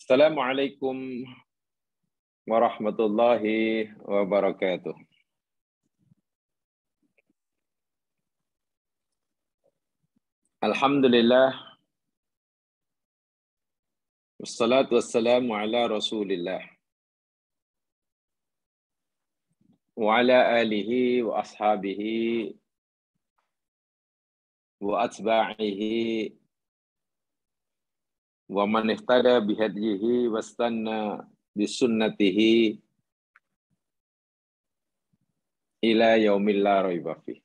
Assalamualaikum warahmatullahi wabarakatuh. Alhamdulillah, wassalatu wassalamu ala Rasulillah wa ala alihi wa ashabihi wa atba'ihi wa man ihtada bihadihi wastanna bisunnatihi ila yaumil la raiba fih.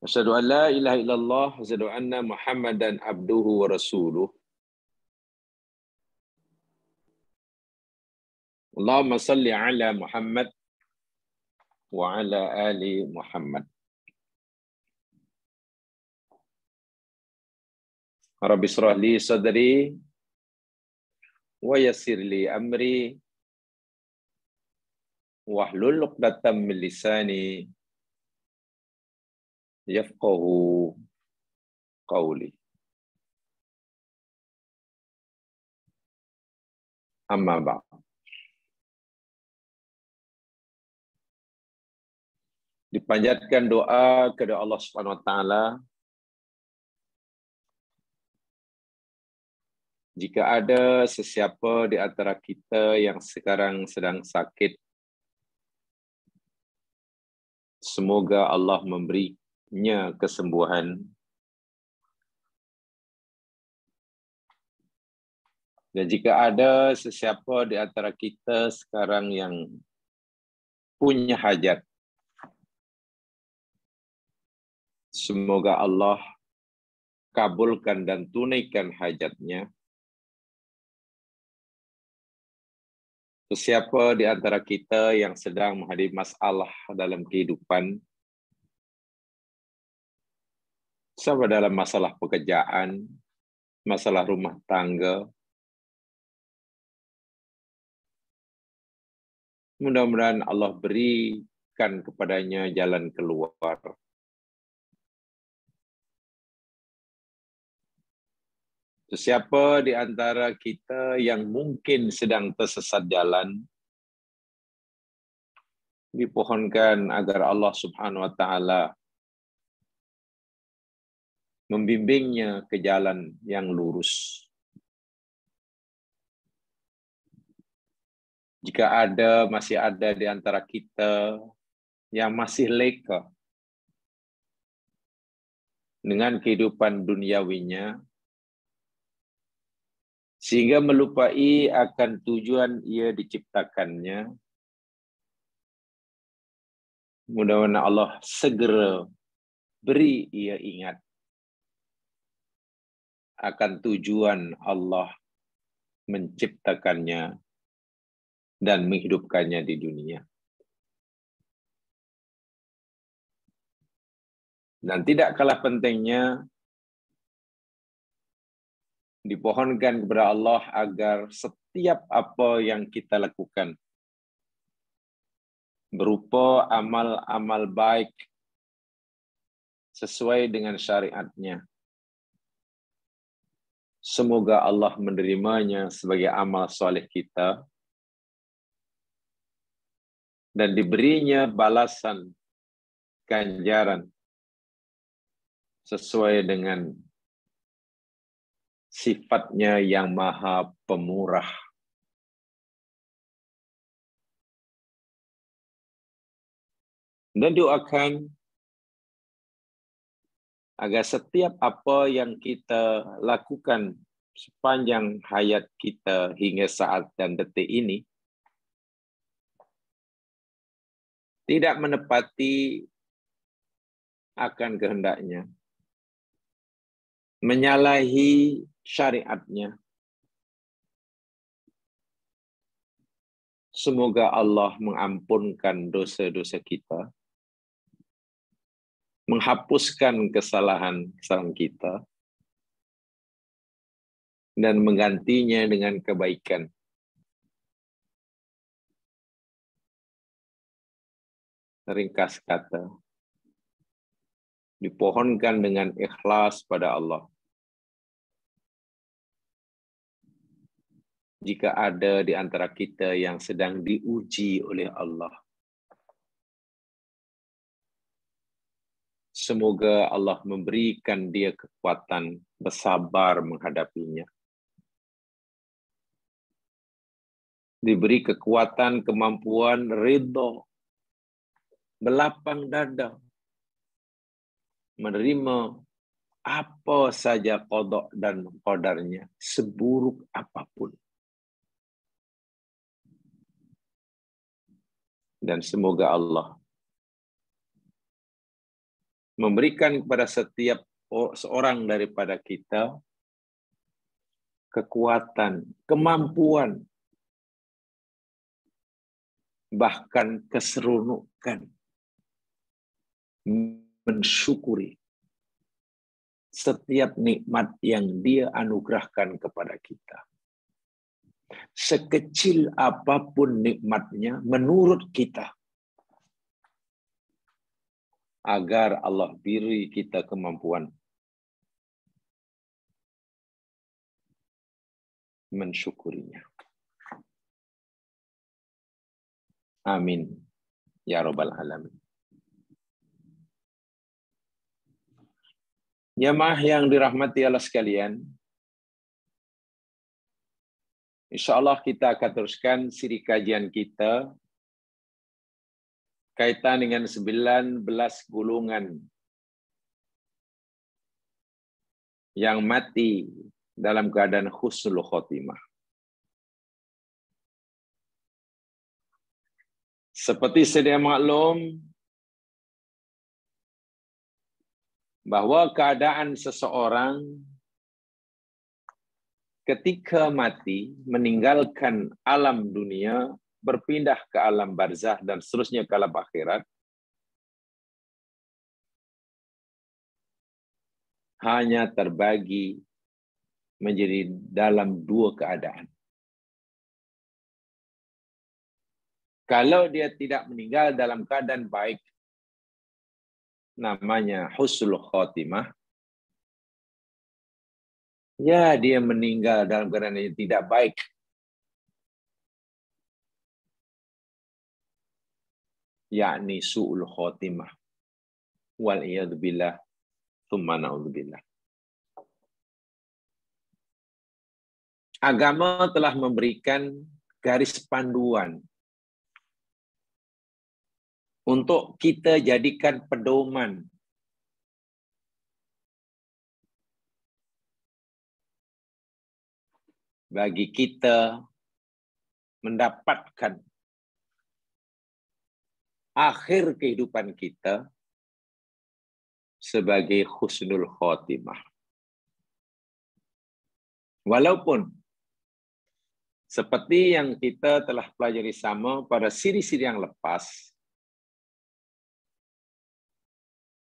Asyhadu an la ilaha illallah wa asyhadu anna Muhammadan abduhu wa rasuluh. Allahumma salli ala Muhammad wa ala ali Muhammad. Rabbi shrah li sadri wa yassir li amri wahlul 'uqdatam min lisani yafqahu qawli. Amma ba'd. Dipanjatkan doa kepada Allah Subhanahu wa taala jika ada sesiapa di antara kita yang sekarang sedang sakit, semoga Allah memberinya kesembuhan. Dan jika ada sesiapa di antara kita sekarang yang punya hajat, semoga Allah kabulkan dan tunaikan hajatnya. Sesiapa di antara kita yang sedang menghadapi masalah dalam kehidupan, sama dalam masalah pekerjaan, masalah rumah tangga, mudah-mudahan Allah berikan kepadanya jalan keluar. Sesiapa di antara kita yang mungkin sedang tersesat jalan, dipohonkan agar Allah Subhanahu wa taala membimbingnya ke jalan yang lurus. Jika masih ada di antara kita yang masih leka dengan kehidupan duniawinya, sehingga melupai akan tujuan ia diciptakannya, mudah-mudahan Allah segera beri ia ingat akan tujuan Allah menciptakannya dan menghidupkannya di dunia. Dan tidak kalah pentingnya, dipohonkan kepada Allah agar setiap apa yang kita lakukan berupa amal-amal baik sesuai dengan syariatnya, semoga Allah menerimanya sebagai amal soleh kita dan diberinya balasan ganjaran sesuai dengan sifatnya yang maha pemurah. Dan doakan agar setiap apa yang kita lakukan sepanjang hayat kita hingga saat dan detik ini tidak menepati akan kehendaknya, menyalahi syariatnya. Semoga Allah mengampunkan dosa-dosa kita, menghapuskan kesalahan-kesalahan kita, dan menggantinya dengan kebaikan. Ringkas kata, dipohonkan dengan ikhlas pada Allah, jika ada di antara kita yang sedang diuji oleh Allah. Semoga Allah memberikan dia kekuatan bersabar menghadapinya. Diberi kekuatan, kemampuan, ridha, berlapang dada, menerima apa saja qada dan qadarnya, seburuk apapun. Dan semoga Allah memberikan kepada setiap seorang daripada kita kekuatan, kemampuan, bahkan keseronokan mensyukuri setiap nikmat yang Dia anugerahkan kepada kita. Sekecil apapun nikmatnya menurut kita, agar Allah beri kita kemampuan mensyukurinya. Amin. Ya Rabbal Alamin. Jemaah yang dirahmati Allah sekalian, insya-Allah kita akan teruskan siri kajian kita kaitan dengan 19 golongan yang mati dalam keadaan husnul khotimah. Seperti sedia maklum bahwa keadaan seseorang ketika mati, meninggalkan alam dunia, berpindah ke alam barzah dan seterusnya ke alam akhirat, hanya terbagi menjadi dalam dua keadaan. Kalau dia tidak meninggal dalam keadaan baik, namanya husnul khotimah, ya dia meninggal dalam keadaan yang tidak baik. Yakni su'ul khotimah. Wal'iyadzubillah, thumma na'udzubillah. Agama telah memberikan garis panduan untuk kita jadikan pedoman bagi kita mendapatkan akhir kehidupan kita sebagai husnul khotimah. Walaupun seperti yang kita telah pelajari sama pada siri-siri yang lepas,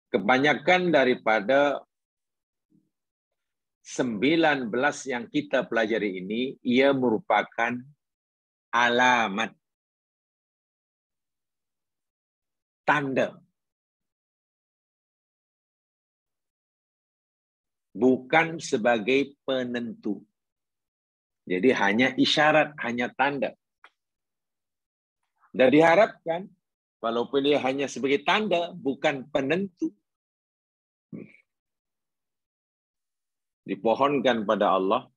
kebanyakan daripada 19 yang kita pelajari ini, ia merupakan alamat, tanda, bukan sebagai penentu. Jadi hanya isyarat, hanya tanda. Dan diharapkan, walaupun dia hanya sebagai tanda, bukan penentu, dipohonkan pada Allah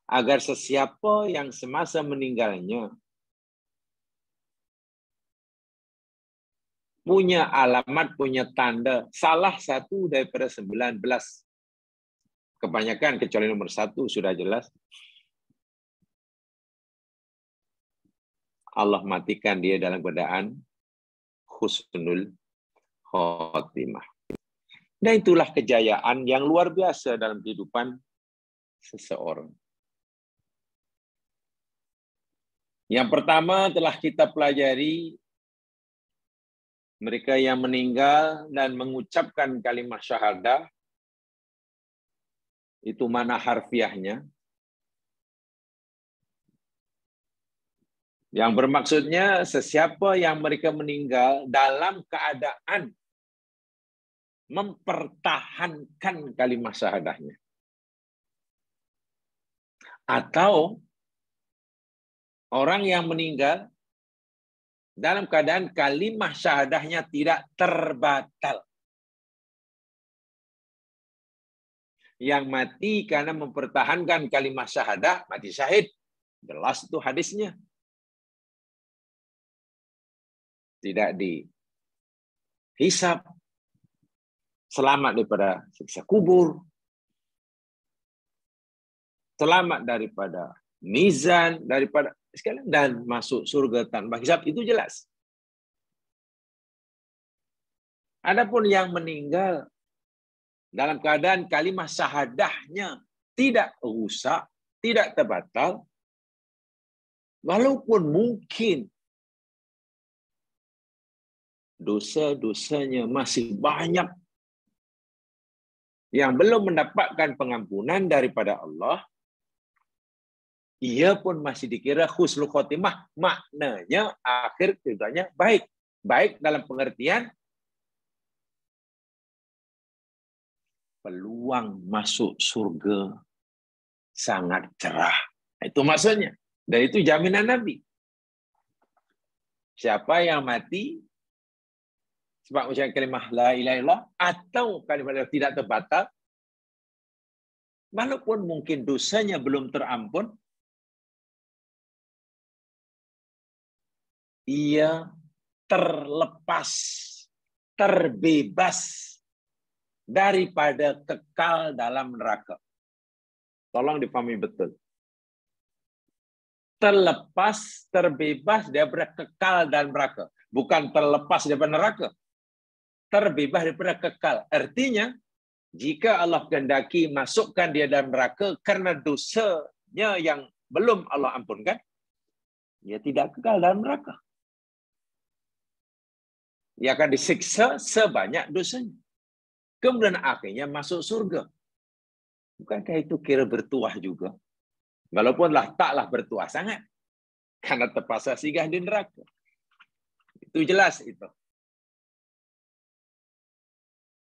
agar sesiapa yang semasa meninggalnya punya alamat, punya tanda, salah satu daripada 19. Kebanyakan kecuali nomor 1 sudah jelas. Allah matikan dia dalam keadaan husnul khotimah. Dan itulah kejayaan yang luar biasa dalam kehidupan seseorang. Yang pertama telah kita pelajari, mereka yang meninggal dan mengucapkan kalimat syahadah, itu mana harfiahnya. Yang bermaksudnya sesiapa yang mereka meninggal dalam keadaan mempertahankan kalimat syahadahnya. Atau Orang yang meninggal dalam keadaan kalimah syahadahnya tidak terbatal. Yang mati karena mempertahankan kalimah syahadah, mati syahid. Jelas itu hadisnya. Tidak dihisab. Selamat daripada siksa kubur. Selamat daripada mizan, daripada sekalian, dan masuk surga tanpa hisab, itu jelas. Adapun yang meninggal dalam keadaan kalimah syahadahnya tidak rusak, tidak terbatal, walaupun mungkin dosa-dosanya masih banyak yang belum mendapatkan pengampunan daripada Allah, ia pun masih dikira husnul khotimah. Maknanya akhir kehidupannya baik. Baik dalam pengertian peluang masuk surga sangat cerah. Itu maksudnya. Dan itu jaminan Nabi. Siapa yang mati sebab ucapan kalimah la ilaha illallah atau kalimah tidak terbatal, walaupun mungkin dosanya belum terampun, ia terlepas, terbebas daripada kekal dalam neraka. Tolong dipahami betul. Terlepas, terbebas daripada kekal dalam neraka. Bukan terlepas daripada neraka. Terbebas daripada kekal. Artinya, jika Allah kehendaki masukkan dia dalam neraka karena dosanya yang belum Allah ampunkan, dia tidak kekal dalam neraka. Ia akan disiksa sebanyak dosanya. Kemudian akhirnya masuk surga. Bukankah itu kira bertuah juga? Walaupun taklah bertuah sangat. Karena terpaksa singgah di neraka. Itu jelas itu.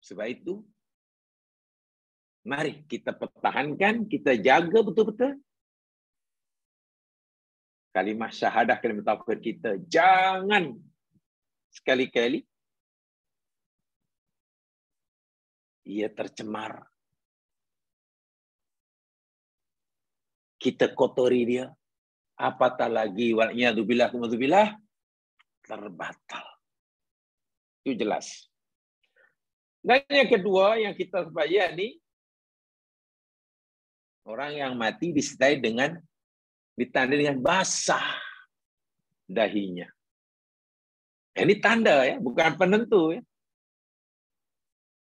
Sebab itu, mari kita pertahankan, kita jaga betul-betul kalimah syahadah, kalimah tauhid kita. Jangan sekali-kali ia tercemar. Kita kotori dia. Apatah lagi wal'iyadzubillah terbatal. Itu jelas. Dan yang kedua yang kita sebaya ini, orang yang mati disertai dengan ditandai dengan basah dahinya. Ini tanda ya, bukan penentu ya.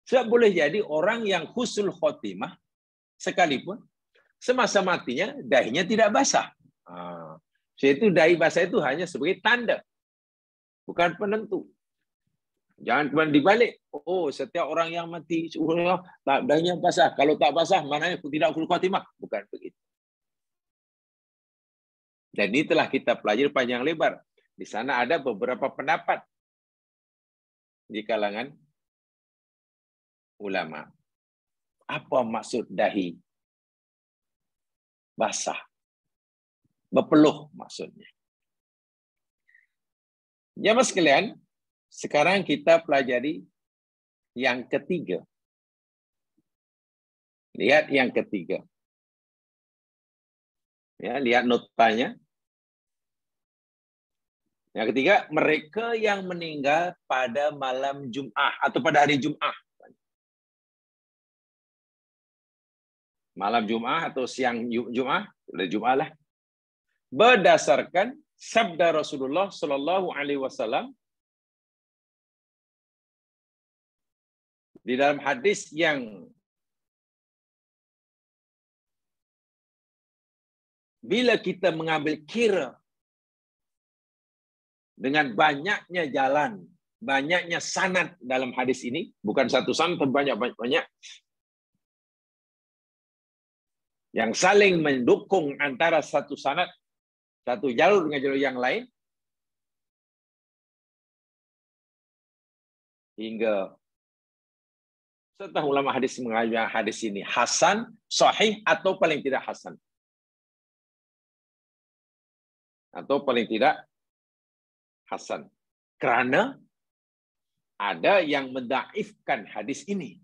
Sebab boleh jadi orang yang husnul khotimah sekalipun semasa matinya dahinya tidak basah. Itu dahi basah itu hanya sebagai tanda, bukan penentu. Jangan kemudian dibalik. Oh, setiap orang yang mati dahinya basah. Kalau tak basah, maknanya tidak husnul khotimah. Bukan begitu. Dan ini telah kita pelajari panjang lebar. Di sana ada beberapa pendapat di kalangan ulama. Apa maksud dahi basah? Berpeluh maksudnya. Jamaah sekalian, sekarang kita pelajari yang ketiga. Lihat yang ketiga. Ya, lihat notanya. Yang ketiga, mereka yang meninggal pada malam Jum'ah atau pada hari Jum'ah. Malam Jum'ah atau siang Jum'ah, Jum'ah lah. Berdasarkan sabda Rasulullah Sallallahu Alaihi Wasallam di dalam hadis yang bila kita mengambil kira dengan banyaknya jalan, banyaknya sanad dalam hadis ini, bukan satu sanad, banyak yang saling mendukung antara satu sanad, satu jalur dengan jalur yang lain, hingga setelah ulama hadis mengatakan hadis ini hasan, sahih, atau paling tidak hasan. atau paling tidak hasan. Kerana ada yang mendaifkan hadis ini.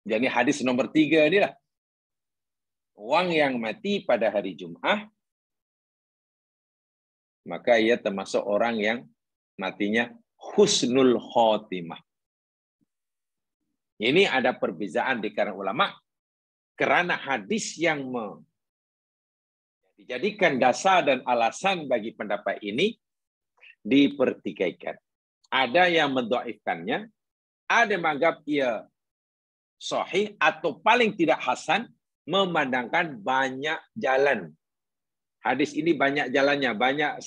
Jadi hadis nomor 3 ni lah. Orang yang mati pada hari Jumaat, maka ia termasuk orang yang matinya husnul khotimah. Ini ada perbezaan di kalangan ulama kerana hadis yang dijadikan dasar dan alasan bagi pendapat ini dipertikaikan. Ada yang mendhaifkannya, ada yang menganggap ia sahih atau paling tidak hasan, memandangkan banyak jalan. Hadis ini banyak jalannya, banyak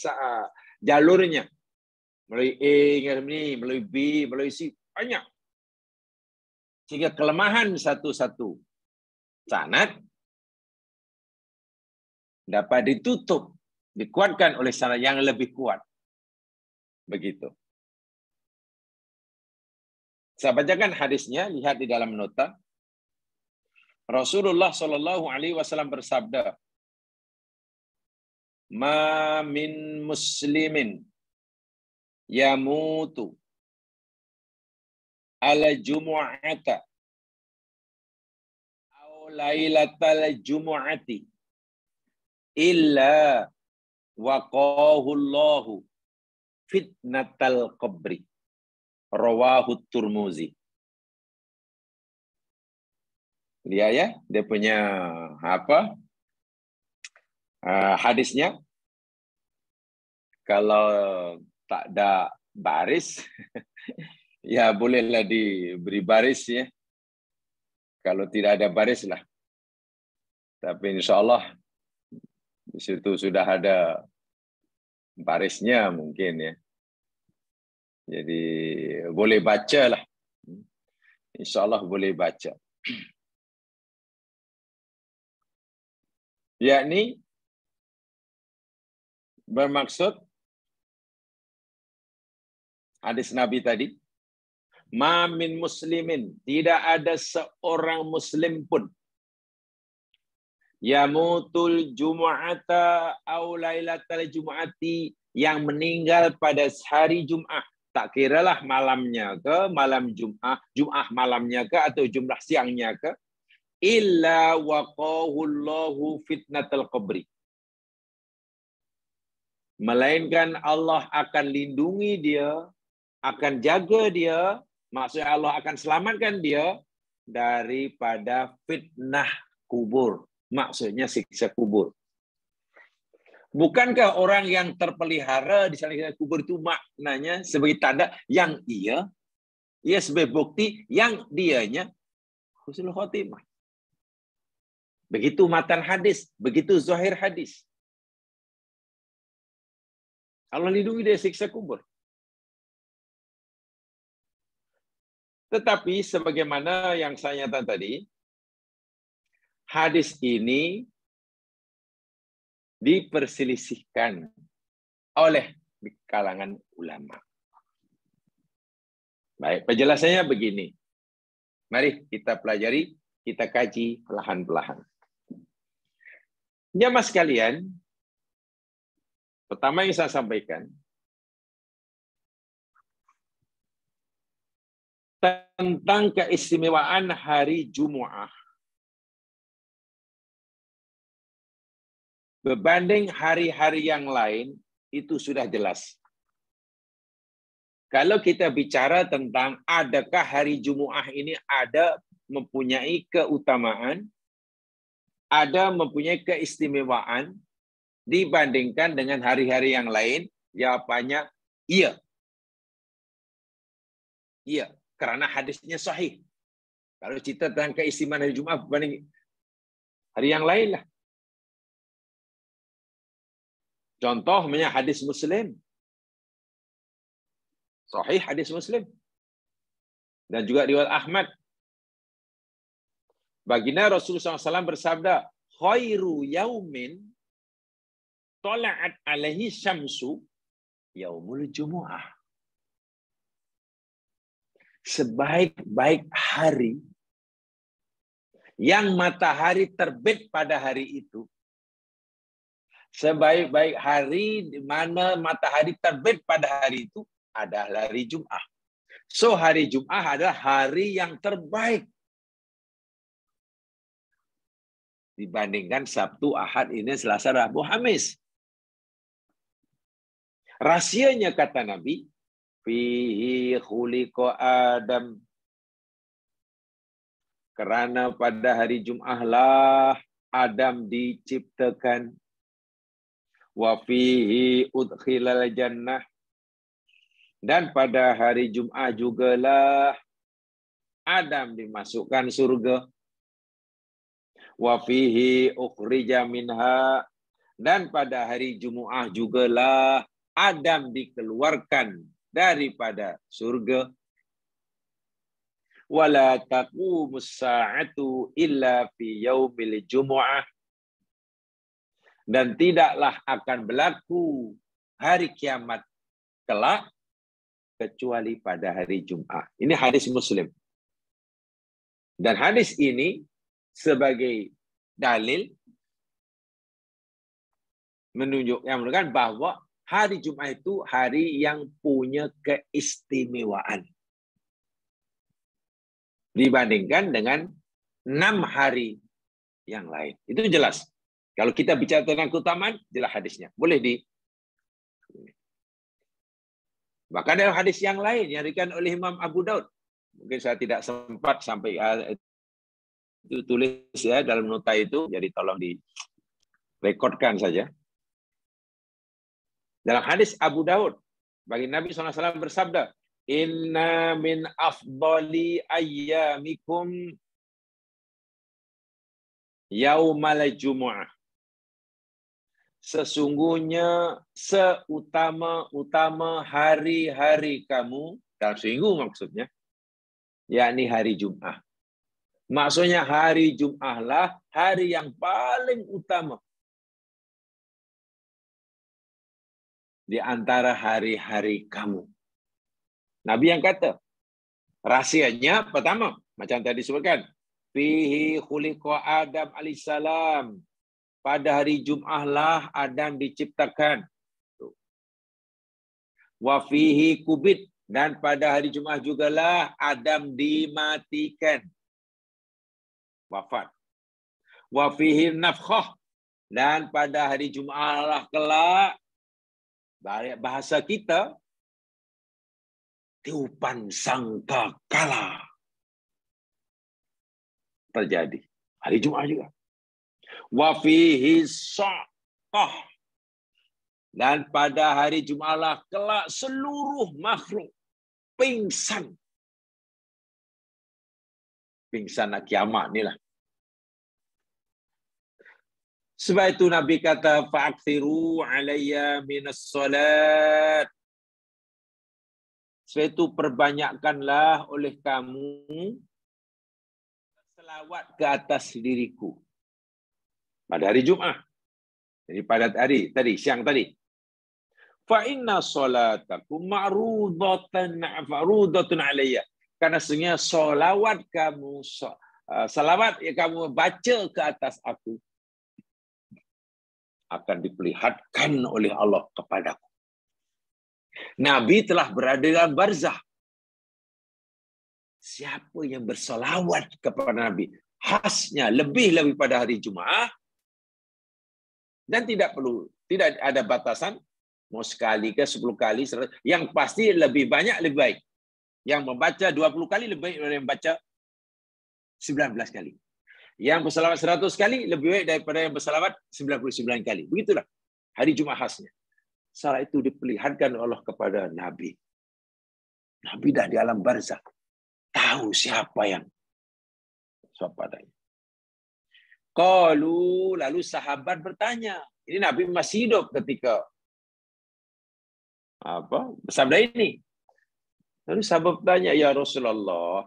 jalurnya. Melalui A, melalui B, melalui C, banyak. Sehingga kelemahan satu-satu sanad dapat ditutup, dikuatkan oleh sanad yang lebih kuat. Begitu. Saya bacakan hadisnya, lihat di dalam nota. Rasulullah SAW bersabda, "Ma min muslimin yamutu ala jumu'ata aw lailatal jumu'ati illa waqahu Allahu fitnatal qabri." Rawahu Tirmizi. Dia ya, dia punya apa? Hadisnya. Kalau tak ada baris, ya bolehlah diberi baris ya. Kalau tidak ada baris lah. Tapi insya-Allah di situ sudah ada barisnya mungkin ya. Jadi boleh baca lah. InsyaAllah boleh baca. Yakni bermaksud hadis Nabi tadi, ma min muslimin, tidak ada seorang muslim pun yamutul jumu'ata aw lailatal jumu'ati, yang meninggal pada hari Jumaat. Tak kiralah malamnya ke, malam Jumaat malamnya ke, atau jumlah siangnya ke, illa waqahu Allahu fitnatal qabri, melainkan Allah akan lindungi dia, akan jaga dia, maksudnya Allah akan selamatkan dia daripada fitnah kubur, maksudnya siksa kubur. Bukankah orang yang terpelihara di sana kubur itu maknanya sebagai tanda yang ia sebagai bukti yang dianya husnul khotimah. Begitu matan hadis, begitu zahir hadis. Allah lindungi dari siksa kubur. Tetapi sebagaimana yang saya nyatakan tadi, hadis ini diperselisihkan oleh kalangan ulama. Baik, penjelasannya begini. Mari kita pelajari, kita kaji perlahan-lahan. Jamaah sekalian, pertama yang saya sampaikan, tentang keistimewaan hari Jumaat berbanding hari-hari yang lain, itu sudah jelas. Kalau kita bicara tentang adakah hari Jumaat ini ada mempunyai keutamaan, ada mempunyai keistimewaan dibandingkan dengan hari-hari yang lain, jawabannya iya. Iya, karena hadisnya sahih. Kalau cerita tentang keistimewaan hari Jumaat berbanding hari yang lain lah. Contohnya hadis Muslim. Sahih hadis Muslim. Dan juga riwayat Ahmad. Baginda Rasulullah SAW bersabda, khairu yaumin tala'at alaihi syamsu yaumul jumu'ah. Sebaik-baik hari yang matahari terbit pada hari itu Sebaik-baik hari di mana matahari terbit pada hari itu adalah hari Jumat. So hari Jumat adalah hari yang terbaik dibandingkan Sabtu, Ahad, Isnin, Selasa, Rabu, Khamis. Rahsianya kata Nabi, fihi khuliqa Adam. Kerana pada hari Jumat lah Adam diciptakan. Wa fihi udkhilal jannah. Dan pada hari Jumat jugalah Adam dimasukkan surga. Wa fihi ukhrija minha. Dan pada hari Jumat jugalah Adam dikeluarkan daripada surga. Wala taqumus sa'atu illa fi yaumil jumu'ah. Dan tidaklah akan berlaku hari kiamat kelak kecuali pada hari Jumat. Ini hadis Muslim. Dan hadis ini sebagai dalil menunjukkan bahawa hari Jumat itu hari yang punya keistimewaan dibandingkan dengan 6 hari yang lain. Itu jelas. Kalau kita bicara tentang keutamaan, jelas hadisnya. Boleh di. Bahkan dalam hadis yang lain yang diriwayatkan oleh Imam Abu Daud. Mungkin saya tidak sempat sampai itu tulis ya dalam nota itu, jadi tolong direkodkan saja. Dalam hadis Abu Daud, bagi Nabi SAW bersabda, Inna min afdali ayyamikum yaumal jumu'ah. Sesungguhnya seutama-utama hari-hari kamu, dalam seminggu maksudnya, yakni hari Jumat. Maksudnya hari Jumat lah hari yang paling utama di antara hari-hari kamu. Nabi yang kata, rahsianya pertama, macam tadi disebutkan, fihi khuliqa Adam alaihissalam. Pada hari Jumat lah Adam diciptakan. Wa fihi kubit. Dan pada hari Jumat jugalah Adam dimatikan. Wafat. Wa fihi nafkhah. Dan pada hari Jumat lah kelak, bahasa kita, tiupan sangkakala terjadi. Hari Jumat juga. Wa fihi saqah. Dan pada hari Jumat lah kelak seluruh makhluk pingsan. Pingsan nak kiamat ni lah. Sebab itu Nabi kata, fa'akthiru alayya minas salat. Sebab itu perbanyakkanlah oleh kamu selawat ke atas diriku. Pada hari Jumat. Jadi pada hari tadi, siang tadi. Fa inna salatakum ma'rudatun alayya. Karena sesungguhnya salawat yang kamu baca ke atas aku akan diperlihatkan oleh Allah kepadaku. Nabi telah berada dalam barzah. Siapa yang bersalawat kepada Nabi, khasnya lebih pada hari Jumaat, dan tidak ada batasan, mau sekali ke 10 kali, yang pasti lebih banyak lebih baik. Yang membaca 20 kali lebih baik daripada yang membaca 19 kali. Yang bersalawat 100 kali lebih baik daripada yang bersalawat 99 kali. Begitulah hari Jumat khasnya. Salat itu diperlihatkan Allah kepada Nabi. Nabi dah di alam barzah. Tahu siapa yang padanya. Lalu sahabat bertanya. Ini Nabi masih hidup ketika bersabda ini. Lalu sahabat bertanya, ya Rasulullah,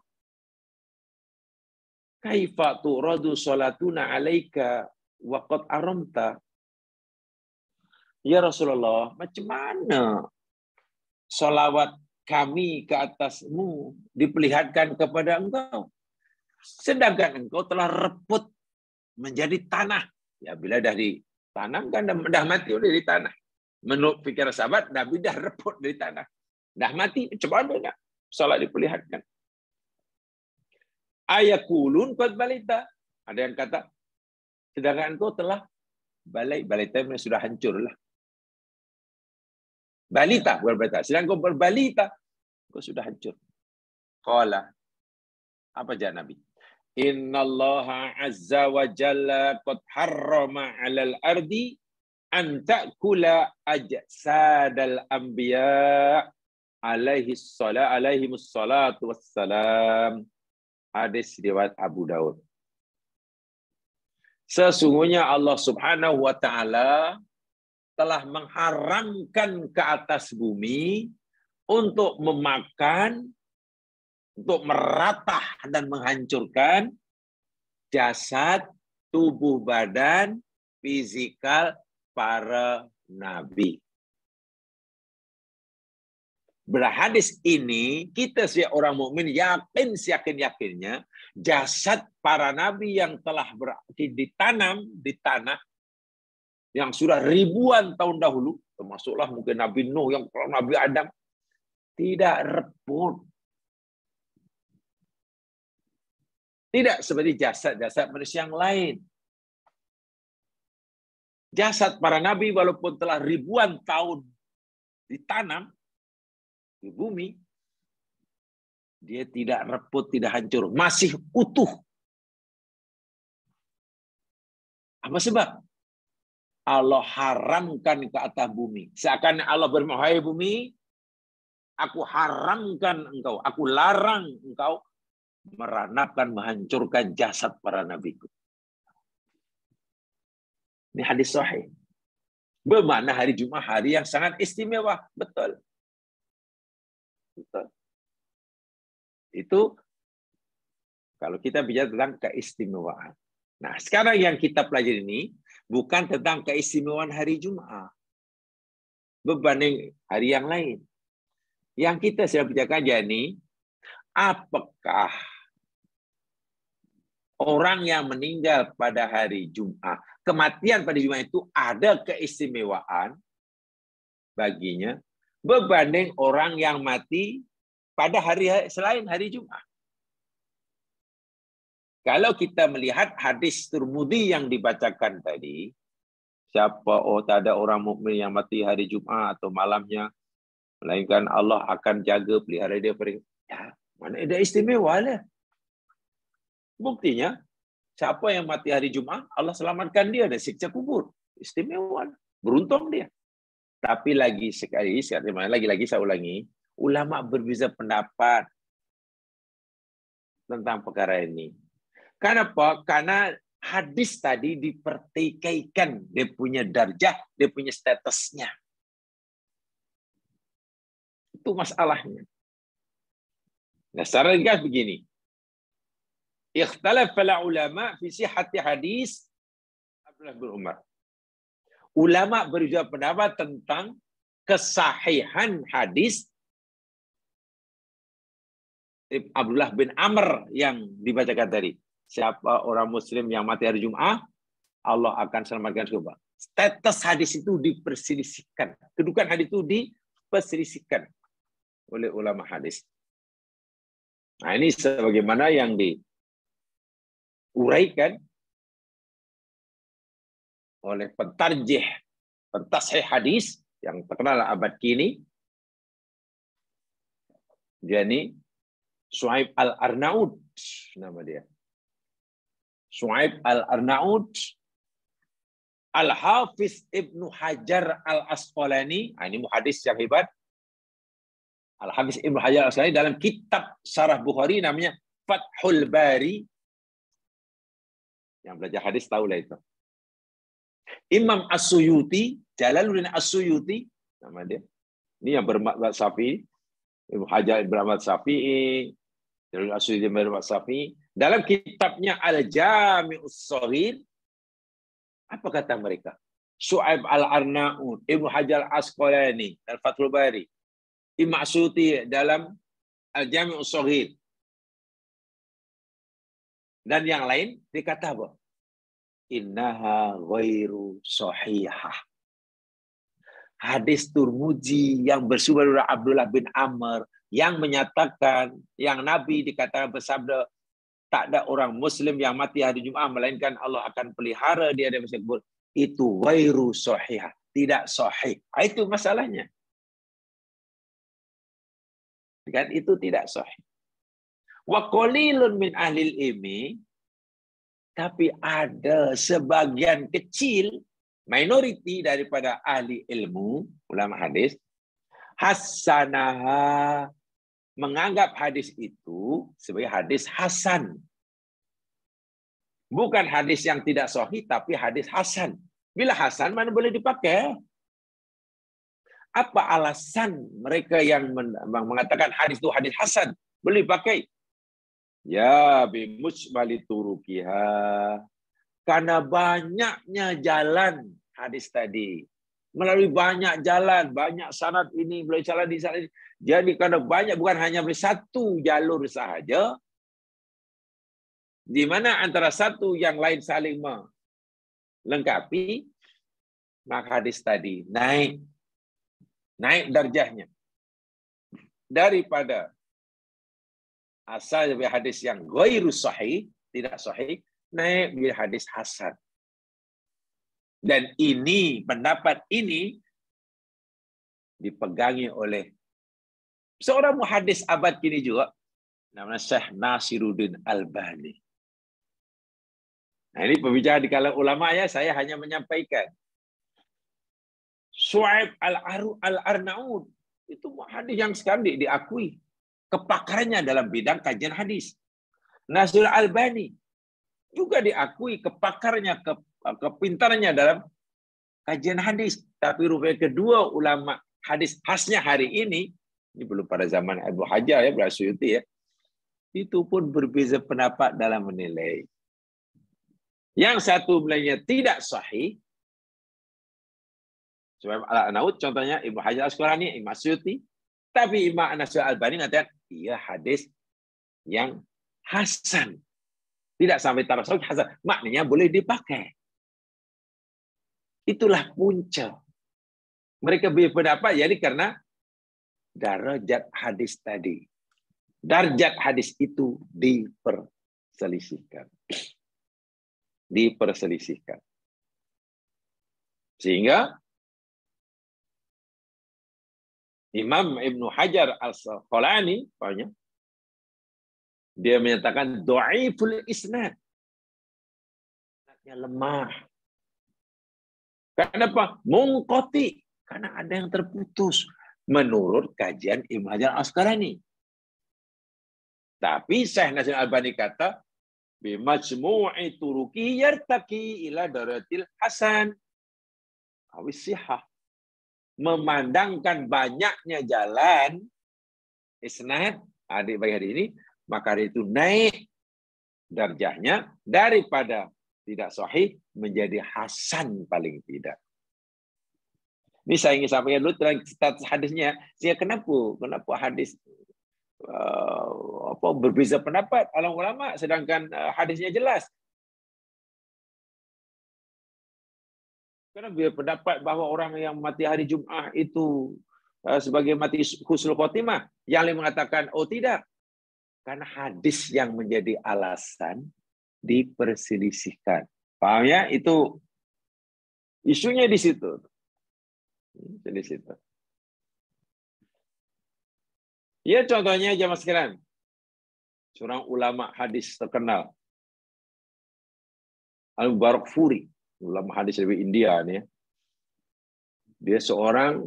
kaifa turadu salatuna alaika wa qad aramta? Ya Rasulullah, macam mana salawat kami ke atasmu diperlihatkan kepada engkau? Sedangkan engkau telah reput menjadi tanah. Ya, bila dah Tanamkan dah mati udah di tanah. Menurut fikiran sahabat, Nabi dah reput dari tanah. Dah mati, macam mana nak solat diperlihatkan? Ayakulun qad balita. Ada yang kata, sedangkan kau telah balita sudah hancur lah. Balita, bukan balita. Sedangkan kau berbalita, kau sudah hancur. Qala. Apa jawab Nabi? Innallaha azza wa jalla qad harrama 'alal ardi an ta'kula ajsadal anbiya alaihimus salatu wassalam. Hadis riwayat Abu Daud. Sesungguhnya Allah Subhanahu wa taala telah mengharamkan ke atas bumi untuk memakan, untuk meratah dan menghancurkan jasad, tubuh badan, fisikal para nabi. Berhadis ini, kita sebagai orang mukmin yakin seyakin-yakinnya jasad para nabi yang telah ditanam di tanah yang sudah ribuan tahun dahulu, termasuklah mungkin Nabi Nuh, yang Nabi Adam, tidak reput. Tidak seperti jasad-jasad manusia yang lain. Jasad para nabi walaupun telah ribuan tahun ditanam di bumi, dia tidak reput, tidak hancur, masih utuh. Apa sebab? Allah haramkan ke atas bumi. Seakan Allah berfirman, "Hai bumi, aku haramkan engkau, aku larang engkau meranapkan, menghancurkan jasad para nabiku." Ini hadis sahih. Bermakna hari Jumat hari yang sangat istimewa. Betul. Betul. Itu kalau kita bicara tentang keistimewaan. Nah, sekarang yang kita pelajari ini bukan tentang keistimewaan hari Jumat berbanding hari yang lain. Yang kita sedang bicarakan ini, apakah orang yang meninggal pada hari Jumat, kematian pada Jumat itu ada keistimewaan baginya berbanding orang yang mati pada hari selain hari Jumat. Kalau kita melihat hadis Tirmidzi yang dibacakan tadi, tak ada orang mukmin yang mati hari Jumat atau malamnya, melainkan Allah akan jaga pelihara dia. Ya, mana ada istimewa lah. Buktinya, siapa yang mati hari Jumat, Allah selamatkan dia dari siksa kubur. Istimewa. Beruntung dia. Tapi lagi saya ulangi, ulama berbeza pendapat tentang perkara ini. Kenapa? Karena hadis tadi dipertikaikan dia punya darjah, dia punya statusnya. Itu masalahnya. Nah, secara ringkas begini. Ikhtalafa ulama fi sihhati hadis Abdullah bin Umar. Ulama berbeza pendapat tentang kesahihan hadis Abdullah bin Amr yang dibacakan tadi. Siapa orang muslim yang mati hari Jumat, Allah akan selamatkan surga. Status hadis itu diperselisihkan. Kedudukan hadis itu diperselisihkan oleh ulama hadis. Nah, ini sebagaimana yang diuraikan oleh pentashih hadis yang terkenal abad kini. Dia ini Shu'aib Al-Arnaud nama dia. Shu'aib Al-Arnaud, Al-Hafiz Ibnu Hajar Al-Asqalani, ini muhadis yang hebat. Al-Hafiz Ibnu Hajar Al-Asqalani dalam kitab Syarah Bukhari namanya Fathul Bari. Yang belajar hadis tahulah itu. Imam As-Suyuti, Jalaluddin As-Suyuti, nama dia. Ini yang bermadhab Syafi'i. Ibnu Hajar bermadhab Syafi'i, Jalaluddin As-Suyuti bermadhab Syafi'i. Dalam kitabnya Al-Jami'us Shaghir, apa kata mereka? Shu'aib Al-Arnaud, Ibnu Hajar Al-Asqalani, Al-Fathul Bari, Imam As-Suyuti dalam Al-Jami'us Shaghir. Dan yang lain dikata apa? innaha ghairu sahihah. Hadis Turmuzi yang bersumber dari Abdullah bin Amr yang menyatakan yang Nabi dikatakan bersabda, tak ada orang Muslim yang mati hari Jumaat melainkan Allah akan pelihara dia dari masjid kubur. Itu ghairu sahihah, tidak sahih. Itu masalahnya. Kan itu tidak sahih. Wa qalilun min ahlil ilmi, tapi ada sebagian kecil, minoriti daripada ahli ilmu, ulama hadis, hasanaha, menganggap hadis itu sebagai hadis hasan. Bukan hadis yang tidak sahih, tapi hadis hasan. Bila hasan, mana boleh dipakai? Apa alasan mereka yang mengatakan hadis itu hadis hasan? Boleh dipakai? Ya, bimusmali turukiha. Karena banyaknya jalan hadis tadi. Melalui banyak jalan, banyak sanad ini, melalui jalan di sana. Jadi karena banyak, bukan hanya satu jalur sahaja, di mana antara satu yang lain saling melengkapi, maka hadis tadi naik darjahnya. Daripada asal dari hadis yang ghairu sahih, tidak sahih, naik menjadi hadis hasan. Dan ini, pendapat ini dipegangi oleh seorang muhaddis abad kini juga, namanya Syekh Nasiruddin Albani. Nah, ini pembicaraan di kalangan ulama ya, saya hanya menyampaikan. Shu'aib al-Arnaud itu muhaddis yang sekarang diakui kepakarannya dalam bidang kajian hadis. Nasrul Albani juga diakui kepakarannya, kepintarannya dalam kajian hadis. Tapi rupanya kedua ulama hadis khasnya hari ini belum pada zaman Abu Hajar ya, Al-Suyuti ya, itu pun berbeza pendapat dalam menilai. Yang satu menilainya tidak sahih, sebab Al-Arnaud contohnya Ibnu Hajar Al-Asqalani, Imam Suyuti, tapi Imam Nasr Al-Albani mengatakan ia hadis yang hasan. Tidak sampai taraf sahih, hasan. Maknanya boleh dipakai. Itulah punca. Mereka berpendapat jadi karena darajat hadis tadi. Darjat hadis itu diperselisihkan. Sehingga Imam Ibnu Hajar Al-Asqalani dia menyatakan dhaiful isnad. Isnadnya lemah. Kenapa? Munqati. Karena ada yang terputus menurut kajian Ibnu Hajar Al-Asqalani. Tapi Syekh Nasir Albani kata bimajmu'i turuki yartaqi ila darajatil hasan awis sihah. Memandangkan banyaknya jalan isnad adik bagi hari ini, maka itu naik darjahnya daripada tidak sahih menjadi hasan paling tidak. Ini saya ingin sampaikan dulu tentang status hadisnya. Kenapa hadis berbeza pendapat ulama sedangkan hadisnya jelas. Karena dia pendapat bahawa orang yang mati hari Jumaat itu sebagai mati husnul khotimah, yang lain mengatakan oh tidak. Karena hadis yang menjadi alasan diperselisihkan. Paham ya? Itu isunya di situ. Di situ. Ya contohnya jamaah sekalian. Seorang ulama hadis terkenal. Al-Barakfuri. Ulama hadis dari India nih. Dia seorang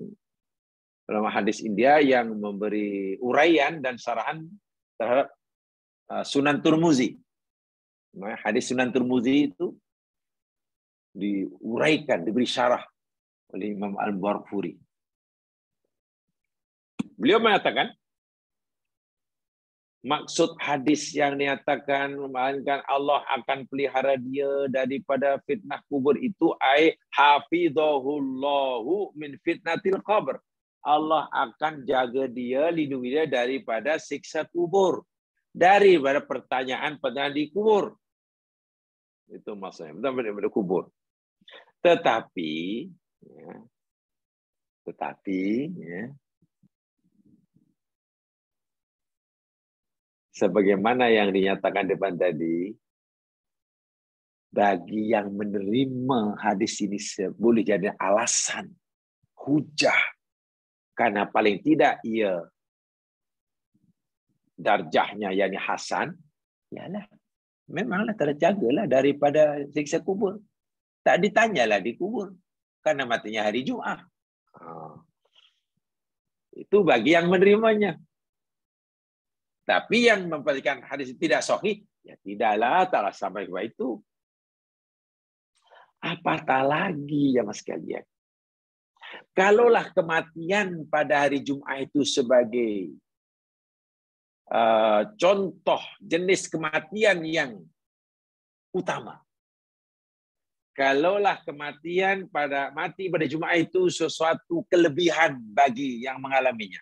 ulama hadis India yang memberi uraian dan sarahan terhadap Sunan Turmuzi. Hadis Sunan Turmuzi itu diuraikan, diberi syarah oleh Imam Al-Barakfuri. Beliau mengatakan maksud hadis yang dinyatakan melainkan Allah akan pelihara dia daripada fitnah kubur itu ai hafizahullahu min fitnatil qabr. Allah akan jaga dia, lindungi dia daripada siksa kubur, daripada pertanyaan di kubur. Itu maksudnya. Benar-benar kubur. Tetapi, ya, sebagaimana yang dinyatakan depan tadi, bagi yang menerima hadis ini boleh jadi alasan, hujah, karena paling tidak ia darjahnya yakni hasan, yalah, memanglah terjagalah daripada siksa kubur. Tak ditanyalah di kubur, karena matinya hari Jumaat. Itu bagi yang menerimanya. Tapi yang memperhatikan hadis tidak sahih, ya tidaklah, taklah sampai kepada itu. Apatah lagi ya mas sekalian. Kalaulah kematian pada hari Jumat itu sebagai contoh jenis kematian yang utama. Kalaulah kematian mati pada Jumat itu sesuatu kelebihan bagi yang mengalaminya.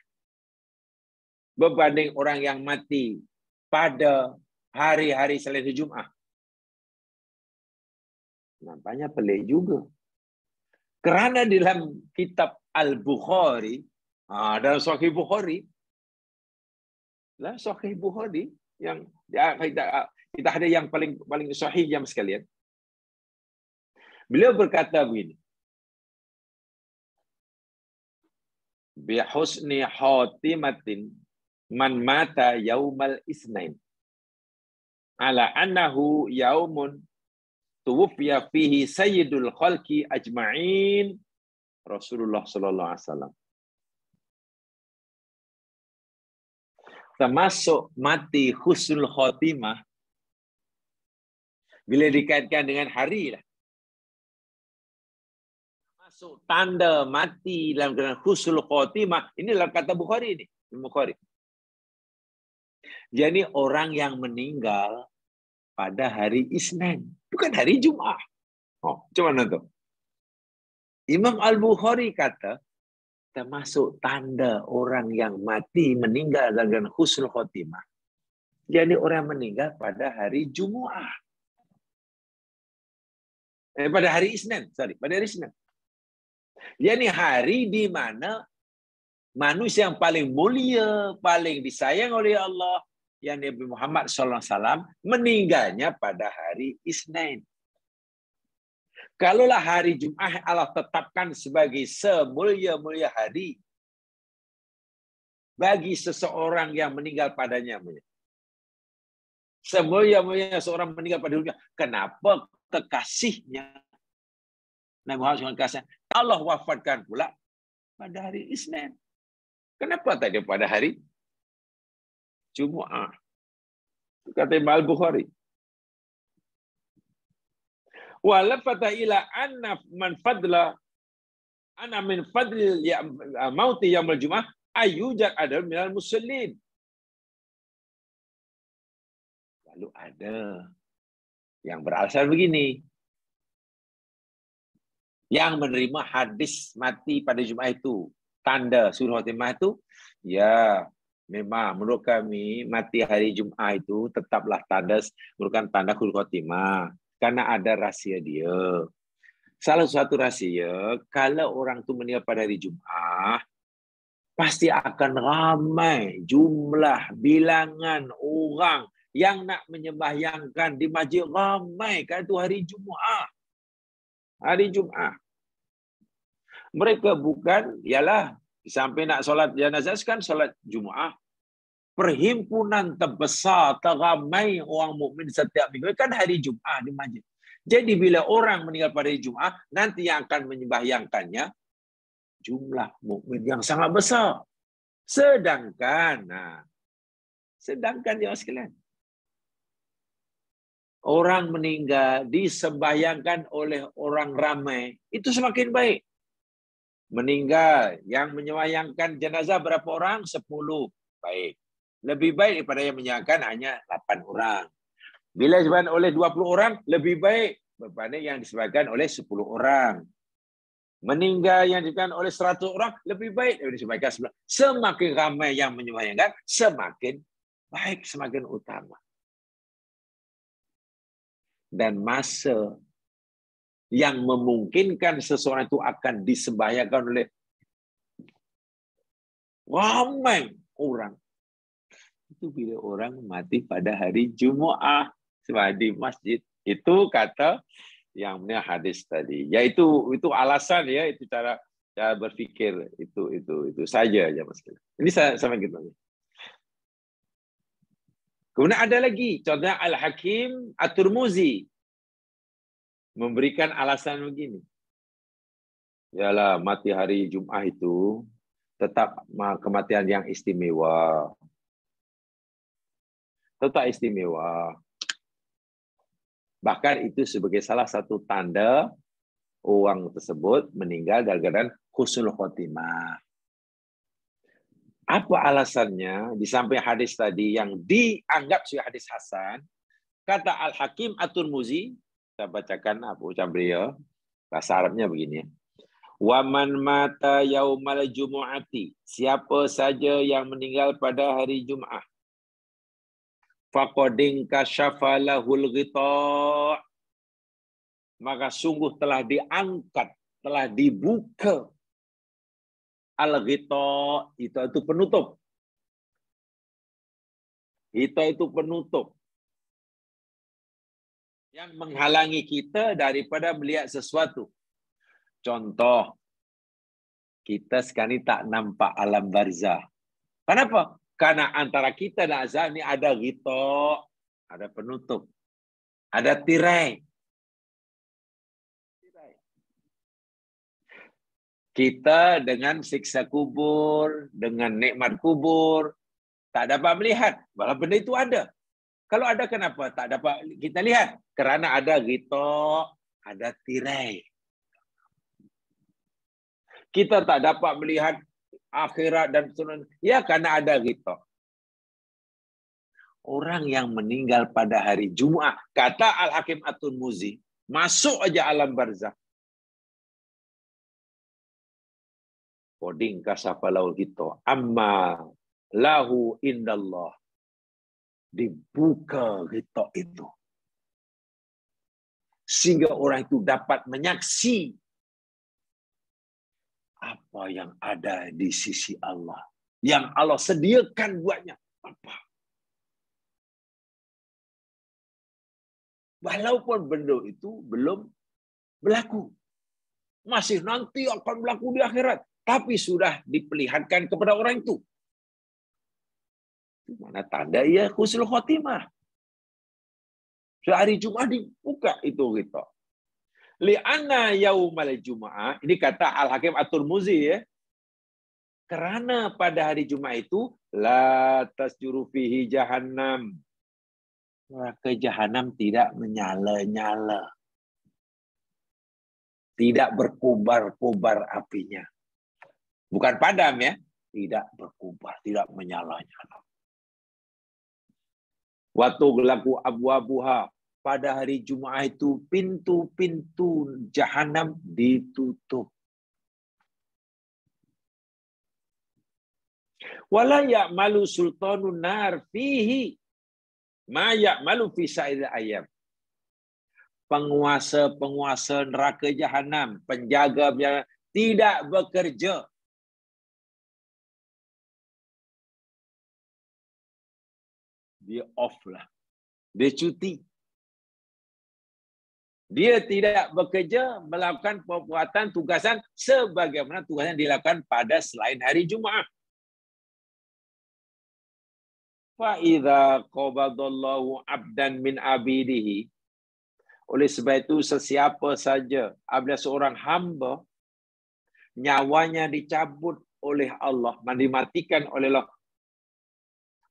Berbanding orang yang mati pada hari-hari selain Jumat. Nampaknya pelik juga. Kerana dalam kitab Al-Bukhari, dalam Sahih Bukhari, yang kita ada yang paling sahih jam sekalian. Beliau berkata begini. Bi husni khatimatin man mata yaumal isnain ala annahu yaumun tuwfiya fihi sayyidul khalqi ajma'in Rasulullah sallallahu alaihi wasallam. Termasuk mati husnul khatimah bila dikaitkan dengan hari lah. Masuk tanda mati dalam keadaan husnul khatimah, ini dalam kata Bukhari ni, Bukhari. Jadi orang yang meninggal pada hari Isnin, bukan hari Jumaat. Macam mana tu? Imam Al-Bukhari kata, termasuk tanda orang yang mati meninggal dengan husnul khotimah. Jadi orang meninggal pada hari Jumaat. Pada hari Isnin, pada hari Isnin. Jadi hari di mana manusia yang paling mulia, paling disayang oleh Allah, yang Nabi Muhammad SAW meninggalnya pada hari Isnin. Kalaulah hari Jumaat Allah tetapkan sebagai semulia-mulia hari bagi seseorang yang meninggal padanya. Semulia-mulia seorang meninggal pada dunia. Kenapa kekasihnya Nabi Muhammad SAW Allah wafatkan pula pada hari Isnin? Kenapa tak ada pada hari Jumaat? Kata Imam Al-Bukhari. Walafata ila anna man fadla ana min fadli mauti yaumul Jumaah ayyujad adal minal muslimin. Lalu ada yang beralasan begini. Yang menerima hadis mati pada Jumaat itu, tanda husnul khotimah itu, ya memang menurut kami mati hari Jumaat itu tetaplah tanda, merupakan tanda husnul khotimah. Karena ada rahsia dia. Salah satu rahsia, kalau orang itu meninggal pada hari Jumaat, pasti akan ramai jumlah bilangan orang yang nak menyembahyangkan di masjid, ramai kan itu hari Jumaat. Hari Jumaat. Mereka bukan, ialah sampai nak solat jenazah kan solat Jumaat. Perhimpunan terbesar, teramai orang mukmin setiap minggu kan hari Jumaat di masjid. Jadi bila orang meninggal pada hari Jumaat, nanti yang akan menyembahyangkannya jumlah mukmin yang sangat besar. Sedangkan jemaah sekalian, orang meninggal disembahyangkan oleh orang ramai, itu semakin baik. Meninggal yang menyembahyangkan jenazah berapa orang? 10. Baik. Lebih baik daripada yang menyembahyangkan hanya 8 orang. Bila disembahyan oleh 20 orang, lebih baik berbanding yang disembahyan oleh 10 orang. Meninggal yang disembahyan oleh 100 orang, lebih baik daripada disembahyan 9. Semakin ramai yang menyembahyangkan, semakin baik, semakin utama. dan masa yang memungkinkan seseorang itu akan disembahyangkan oleh ramai orang. Itu bila orang mati pada hari Jumaat sebab di masjid. Itu kata yang punya hadis tadi. Yaitu itu alasan ya, itu cara berfikir itu saja aja Mas. Ini sama kita. Kemudian ada lagi contohnya Al-Hakim At-Tirmizi memberikan alasan begini. Yalah, mati hari Jumaat itu tetap kematian yang istimewa. Tetap istimewa. Bahkan itu sebagai salah satu tanda orang tersebut meninggal dalam keadaan husnul khotimah. Apa alasannya? Di samping hadis tadi yang dianggap sebagai hadis hasan, kata Al-Hakim At-Tirmizi, saya bacakan apa ucapan beliau, bahasa Arabnya begini. Waman mata yaumal jumu'ati, siapa saja yang meninggal pada hari Jumaat, faqadin kasyafa lahul ghita', maka sungguh telah diangkat, telah dibuka al-ghita', itu penutup. Itu penutup yang menghalangi kita daripada melihat sesuatu. Contoh, kita sekarang ini tak nampak alam barzah. Kenapa? Karena antara kita dan azab ini ada ghita', ada penutup, ada tirai. Kita dengan siksa kubur, dengan nikmat kubur, tak dapat melihat. Walau benda itu ada. Kalau ada, kenapa tak dapat kita lihat? Kerana ada ghita', ada tirai. Kita tak dapat melihat akhirat dan sebagainya. Ya, karena ada ghita'. Orang yang meninggal pada hari Jumaat, kata Al-Hakim At-Tirmizi, masuk aja alam barzakh. Koding kasafalau ghita', amma lahu indallah. Dibuka ghita' itu. Sehingga orang itu dapat menyaksi apa yang ada di sisi Allah. Yang Allah sediakan buatnya. Apa? Walaupun benda itu belum berlaku. Masih nanti akan berlaku di akhirat. Tapi sudah diperlihatkan kepada orang itu. Itu mana tanda ia husnul khotimah. Sehari Jumaat dibuka itu ghita'. Li'anna yaumal Jumaat, ini kata Al-Hakim At-Tirmizi ya. Kerana pada hari Jumaat itu la tasjuru fihi jahannam. Neraka jahanam tidak menyala-nyala. Tidak berkobar-kobar apinya. Bukan padam ya, tidak berkobar, tidak menyala-nyala. Waktu gelaku abwabuha, pada hari Jumaat itu pintu-pintu jahanam ditutup. Wala ya'malu sultanun nar fihi ma ya'malu fi sa'il ayyam. Penguasa-penguasa neraka jahanam, penjaga tidak bekerja. Dia off lah. Dia cuti. Dia tidak bekerja melakukan perbuatan tugasan sebagaimana tugasan dilakukan pada selain hari Jumaat. Fa idza qabadallahu 'abdan min 'abidihi. Oleh sebab itu sesiapa saja apabila seorang hamba nyawanya dicabut oleh Allah, dimatikan oleh Allah.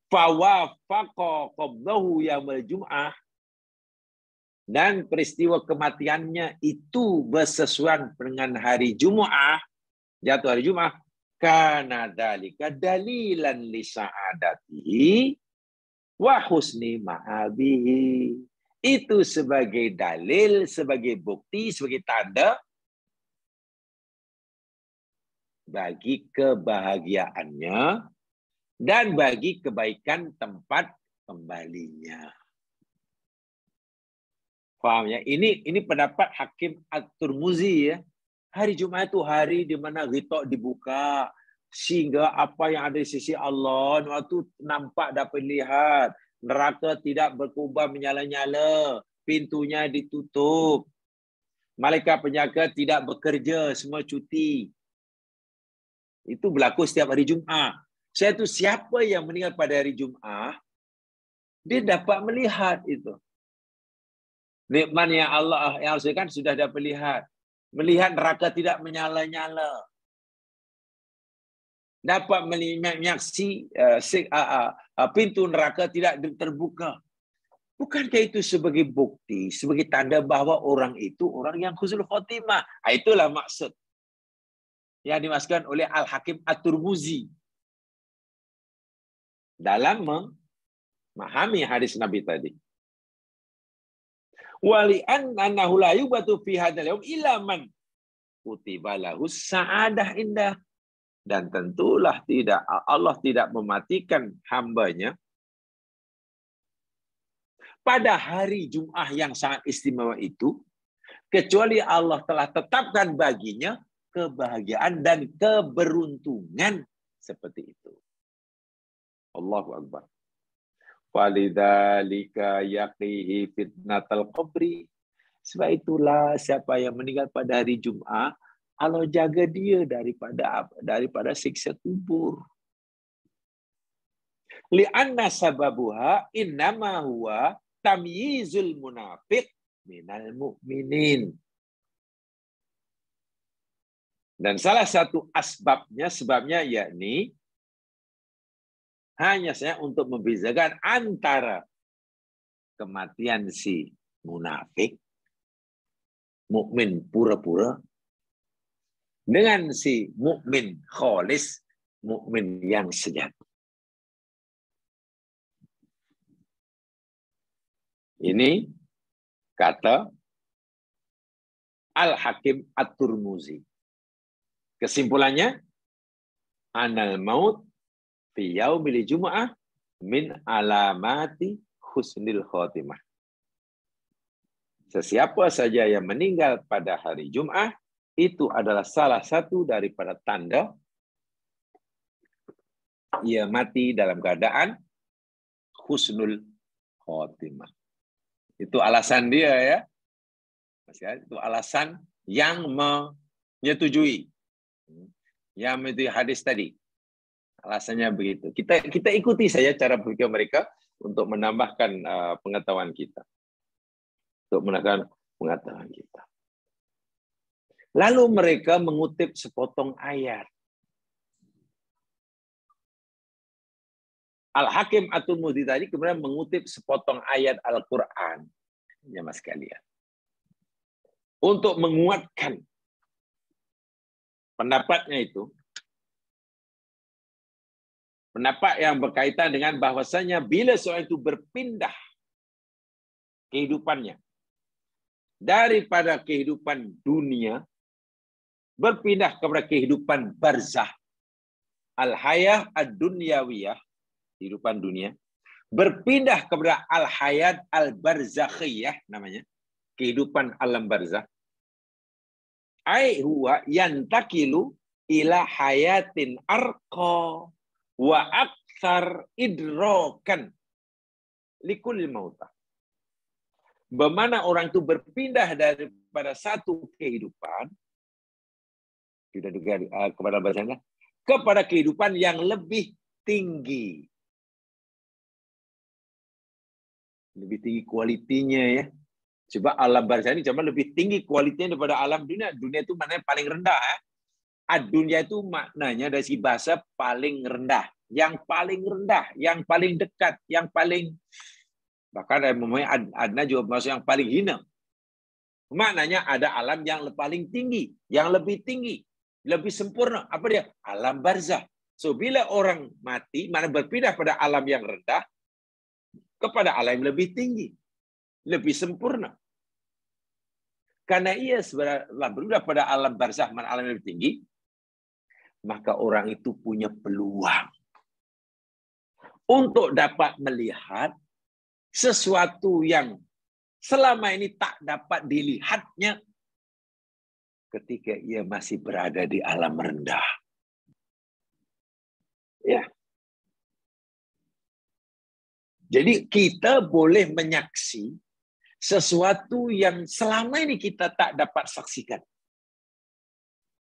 Fa wafaqa qabdahu yaumul Jum'ah, dan peristiwa kematiannya itu bersesuaian dengan hari Jumaat, jatuh hari Jumaat, kana dalika dalilan li sa'adatihi wa husni ma'abihi. Itu sebagai dalil, sebagai bukti, sebagai tanda bagi kebahagiaannya dan bagi kebaikan tempat kembalinya. Faham ya? Ini pendapat Hakim At-Tirmizi ya. Hari Jumaat itu hari di mana ghitak dibuka sehingga apa yang ada di sisi Allah waktu nampak dapat lihat. Neraka tidak berkobar menyala-nyala, pintunya ditutup. Malaikat penjaga tidak bekerja, semua cuti. Itu berlaku setiap hari Jumaat. Saya tu siapa yang meninggal pada hari Jumaat, dia dapat melihat itu. Nikmat yang Allah yang kan sudah dapat lihat. Melihat neraka tidak menyala-nyala. Dapat menyaksi pintu neraka tidak terbuka. Bukankah itu sebagai bukti, sebagai tanda bahawa orang itu orang yang husnul khotimah? Itulah maksud yang dimaksudkan oleh Al-Hakim At-Tirmizi dalam memahami hadis Nabi tadi. Wali'an annahu la yubatu fi hadzal yaum illa man kutiba lahu sa'adah indah. Dan tentulah Allah tidak mematikan hambanya pada hari Jumaat yang sangat istimewa itu, kecuali Allah telah tetapkan baginya kebahagiaan dan keberuntungan seperti itu. Allahu Akbar. Walidzalika yaqihi fitnatal qabri. Sebab itulah siapa yang meninggal pada hari Jumaat, Allah jaga dia daripada siksa kubur. Li'anna sababuha innama huwa tamyizul munafiq minal mu'minin. Dan salah satu sebabnya yakni hanya saja untuk membezakan antara kematian si munafik, mukmin pura-pura, dengan si mukmin khalis, mukmin yang sejati. Ini kata Al-Hakim At-Tirmizi. Kesimpulannya, anal maut fi yaumil jumu'ah min alamati husnil khotimah. Sesiapa saja yang meninggal pada hari Jumaat, itu adalah salah satu daripada tanda ia mati dalam keadaan husnul khotimah. Itu alasan dia ya. Itu alasan yang menyetujui. Yang menyetujui hadis tadi. Alasannya begitu. Kita ikuti saja cara berpikir mereka untuk menambahkan pengetahuan kita. Untuk menambahkan pengetahuan kita. Lalu mereka mengutip sepotong ayat. Al-Hakim At-Tirmizi tadi kemudian mengutip sepotong ayat Al-Quran. Ya mas sekalian. Untuk menguatkan pendapatnya itu. Pendapat yang berkaitan dengan bahwasanya bila seorang itu berpindah kehidupannya daripada kehidupan dunia berpindah kepada kehidupan barzah, al-hayah ad-dunyawiyah, kehidupan dunia, berpindah kepada al-hayat al-barzakhiyah namanya, kehidupan alam barzah. Ai huwa yantakilu ila hayatin arqa wa aktsar idrokan likulil mautah. Bagaimana orang itu berpindah daripada satu kehidupan kepada bahasanya kepada kehidupan yang lebih tinggi. Lebih tinggi kualitinya ya. Sebab alam barzah ini cuma lebih tinggi kualitinya daripada alam dunia. Dunia itu maknanya paling rendah ya. Ad-dunya itu maknanya dari segi bahasa paling rendah, yang paling rendah, yang paling dekat, yang paling bahkan ada adna juga maksud yang paling hina. Maknanya ada alam yang paling tinggi, yang lebih tinggi, lebih sempurna. Apa dia? Alam barzah. So bila orang mati, mana berpindah pada alam yang rendah kepada alam yang lebih tinggi, lebih sempurna. Karena ia sebenarnya berubah pada alam barzah, mana alam yang lebih tinggi, maka orang itu punya peluang untuk dapat melihat sesuatu yang selama ini tak dapat dilihatnya ketika ia masih berada di alam rendah. Ya. Jadi kita boleh menyaksi sesuatu yang selama ini kita tak dapat saksikan.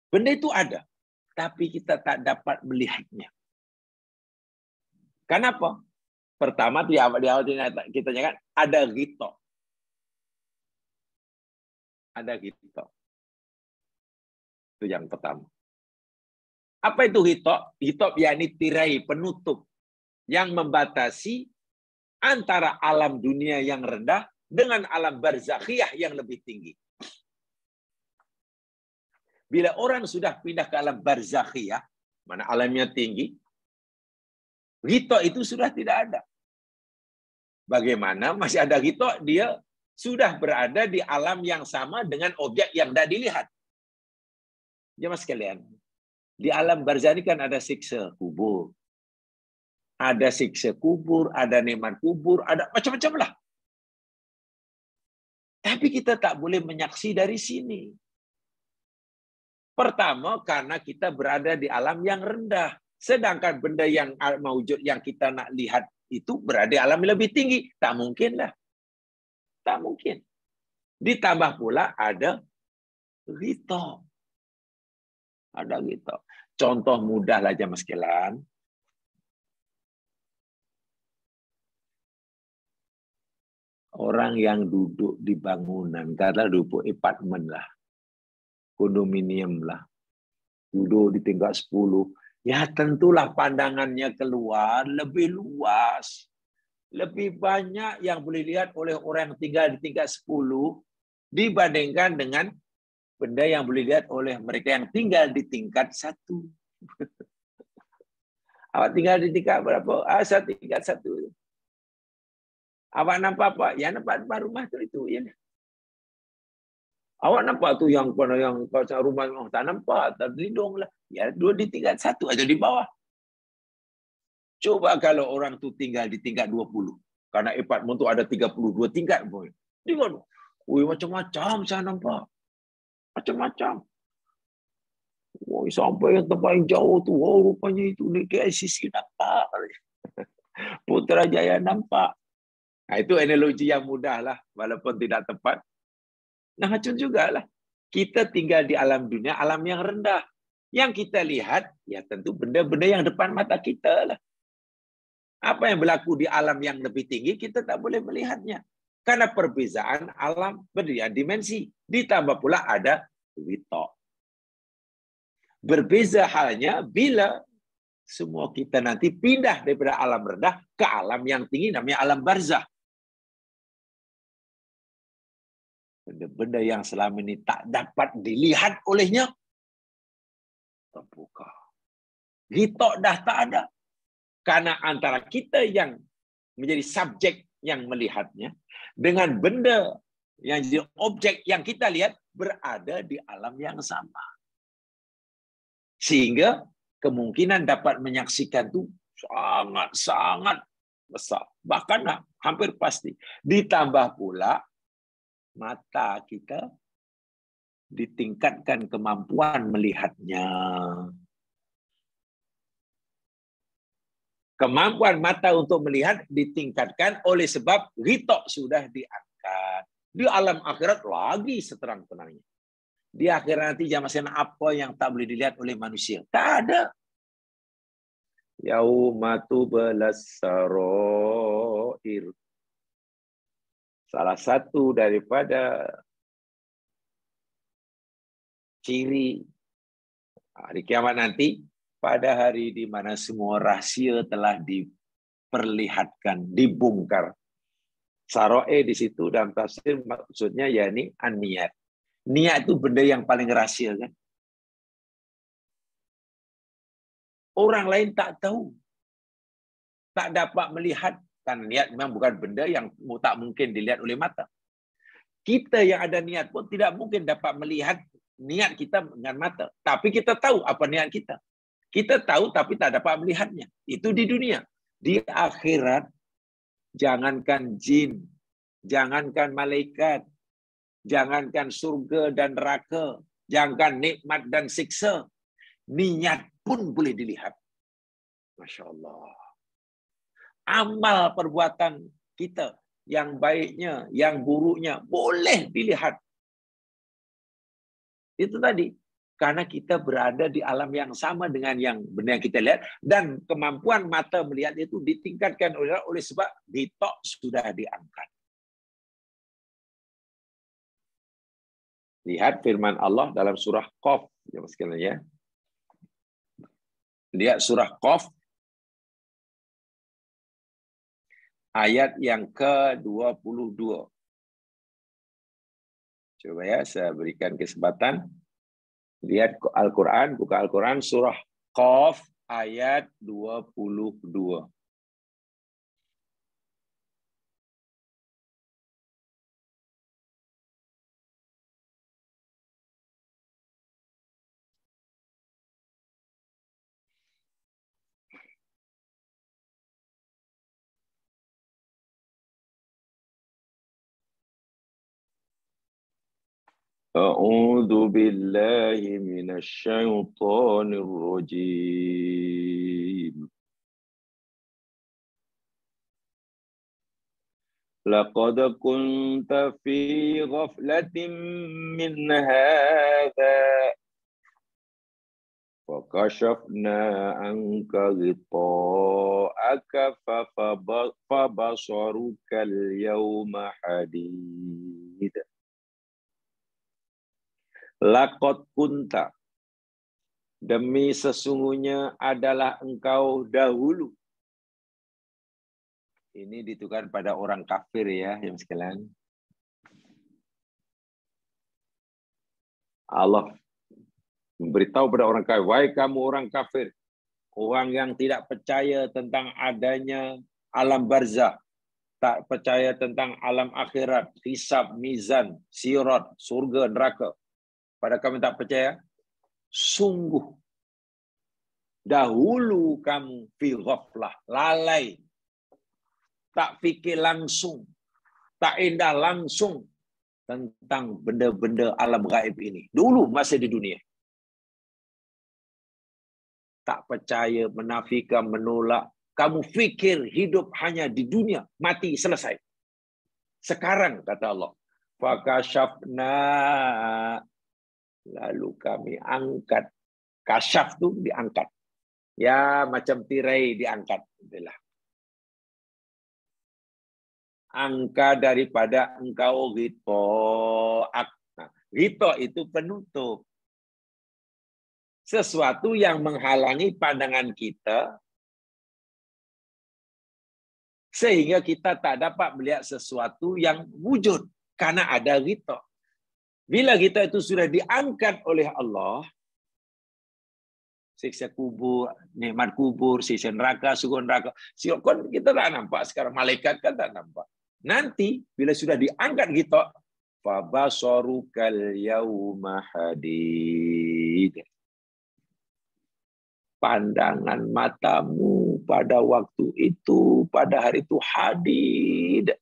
Benda itu ada, tapi kita tak dapat melihatnya. Kenapa? Pertama, di awal kita nyatakan ada ghita. Ada ghita. Itu yang pertama. Apa itu ghita? Ghita yakni tirai penutup yang membatasi antara alam dunia yang rendah dengan alam barzakhiyah yang lebih tinggi. Bila orang sudah pindah ke alam barzakhiyah, mana alamnya tinggi, ghita itu sudah tidak ada. Bagaimana masih ada ghita? Dia sudah berada di alam yang sama dengan objek yang tidak dilihat. Jemaah sekalian, di alam barzakh ini kan ada siksa kubur. Ada siksa kubur, ada nikmat kubur, ada macam-macam lah. Tapi kita tak boleh menyaksi dari sini. Pertama, karena kita berada di alam yang rendah. Sedangkan benda yang maujud yang kita nak lihat itu berada di alam yang lebih tinggi. Tak mungkin lah. Tak mungkin. Ditambah pula ada ghita. Ada ghita. Contoh mudah lah jemaah sekalian. Orang yang duduk di bangunan, katalah duduk apartemen lah, kondominium lah, duduk di tingkat 10, ya tentulah pandangannya keluar lebih luas. Lebih banyak yang boleh lihat oleh orang yang tinggal di tingkat 10 dibandingkan dengan benda yang boleh lihat oleh mereka yang tinggal di tingkat 1. Awak tinggal di tingkat berapa? Saya tingkat 1. Awak nampak apa? Ya nampak rumah itu ya. Awak nampak tu yang kawasan rumah tak nampak, tak terlindung lah. Ya dua di tingkat 1 atau di bawah. Coba kalau orang tu tinggal di tingkat 20. Karena apartmen tu ada 32 tingkat pun. Di mana? Macam-macam saya nampak. Macam-macam. Sampai yang tempat yang jauh tu, rupanya itu di KICC nampak. Putrajaya nampak. Nah, itu analogi yang mudah lah, walaupun tidak tepat. Nah, macam jugalah. Kita tinggal di alam dunia, alam yang rendah. Yang kita lihat, ya tentu benda-benda yang depan mata kita lah. Apa yang berlaku di alam yang lebih tinggi, kita tak boleh melihatnya. Karena perbezaan alam berdua dimensi. Ditambah pula ada ghita. Berbeza halnya bila semua kita nanti pindah daripada alam rendah ke alam yang tinggi, namanya alam barzakh. Benda-benda yang selama ini tak dapat dilihat olehnya terbuka. Ghita dah tak ada. Karena antara kita yang menjadi subjek yang melihatnya dengan benda yang jadi objek yang kita lihat berada di alam yang sama. Sehingga kemungkinan dapat menyaksikan itu sangat-sangat besar. Bahkan hampir pasti. Ditambah pula mata kita ditingkatkan kemampuan melihatnya. Kemampuan mata untuk melihat ditingkatkan oleh sebab ghita sudah diangkat. Di alam akhirat lagi seterang-terangnya. Di akhirat nanti jamaah apa yang tak boleh dilihat oleh manusia? Tak ada. Yauma tublas sarair. Salah satu daripada ciri hari kiamat nanti, pada hari di mana semua rahsia telah diperlihatkan, dibongkar. Sarair di situ dalam tafsir maksudnya yakni an-niyat. Niat itu benda yang paling rahsia kan. Orang lain tak tahu. Tak dapat melihat. Karena niat memang bukan benda yang tak mungkin dilihat oleh mata. Kita yang ada niat pun tidak mungkin dapat melihat niat kita dengan mata. Tapi kita tahu apa niat kita. Kita tahu tapi tak dapat melihatnya. Itu di dunia. Di akhirat, jangankan jin, Jangankan malaikat, jangankan surga dan neraka, jangankan nikmat dan siksa, niat pun boleh dilihat. Masya Allah. Amal perbuatan kita, yang baiknya, yang buruknya, boleh dilihat. Itu tadi. Karena kita berada di alam yang sama dengan yang benar yang kita lihat. Dan kemampuan mata melihat itu ditingkatkan oleh sebab gitok sudah diangkat. Lihat firman Allah dalam surah Qaf. Ya. Lihat surah Qaf. Ayat yang ke-22. Coba ya, saya berikan kesempatan. Lihat Al-Quran, buka Al-Quran, surah Qaf, ayat 22. A'udzu billahi minasyaitonir rajim. Laqad kunta fi ghaflatin min hadza fakashafna anka ghita'aka fabasaruka al-yawma hadid. Laqad kunta, demi sesungguhnya adalah engkau dahulu. Ini ditujukan pada orang kafir ya, yang sekalian. Allah memberitahu pada orang kafir, wahai kamu orang kafir, orang yang tidak percaya tentang adanya alam barzah, tak percaya tentang alam akhirat, hisab, mizan, sirat, surga, neraka. Pada kamu tak percaya, sungguh dahulu kamu fi ghaflah, lalai, tak fikir langsung, tak indah langsung tentang benda-benda alam gaib ini. Dulu masa di dunia. Tak percaya, menafikan, menolak. Kamu fikir hidup hanya di dunia, mati, selesai. Sekarang, kata Allah, fakashafna, lalu kami angkat. Kasyaf tu diangkat. Ya, macam tirai diangkat. Itulah. Angka daripada engkau ghita'ak. Nah, ghita' itu penutup. Sesuatu yang menghalangi pandangan kita sehingga kita tak dapat melihat sesuatu yang wujud karena ada ghita'. Bila ghita' itu sudah diangkat oleh Allah, siksa kubur, nikmat kubur, siksa neraka, surga neraka, kan kita tak nampak sekarang, malaikat kan tak nampak. Nanti bila sudah diangkat ghita', fabasarukal yauma hadid. Pandangan matamu pada waktu itu, pada hari itu hadid.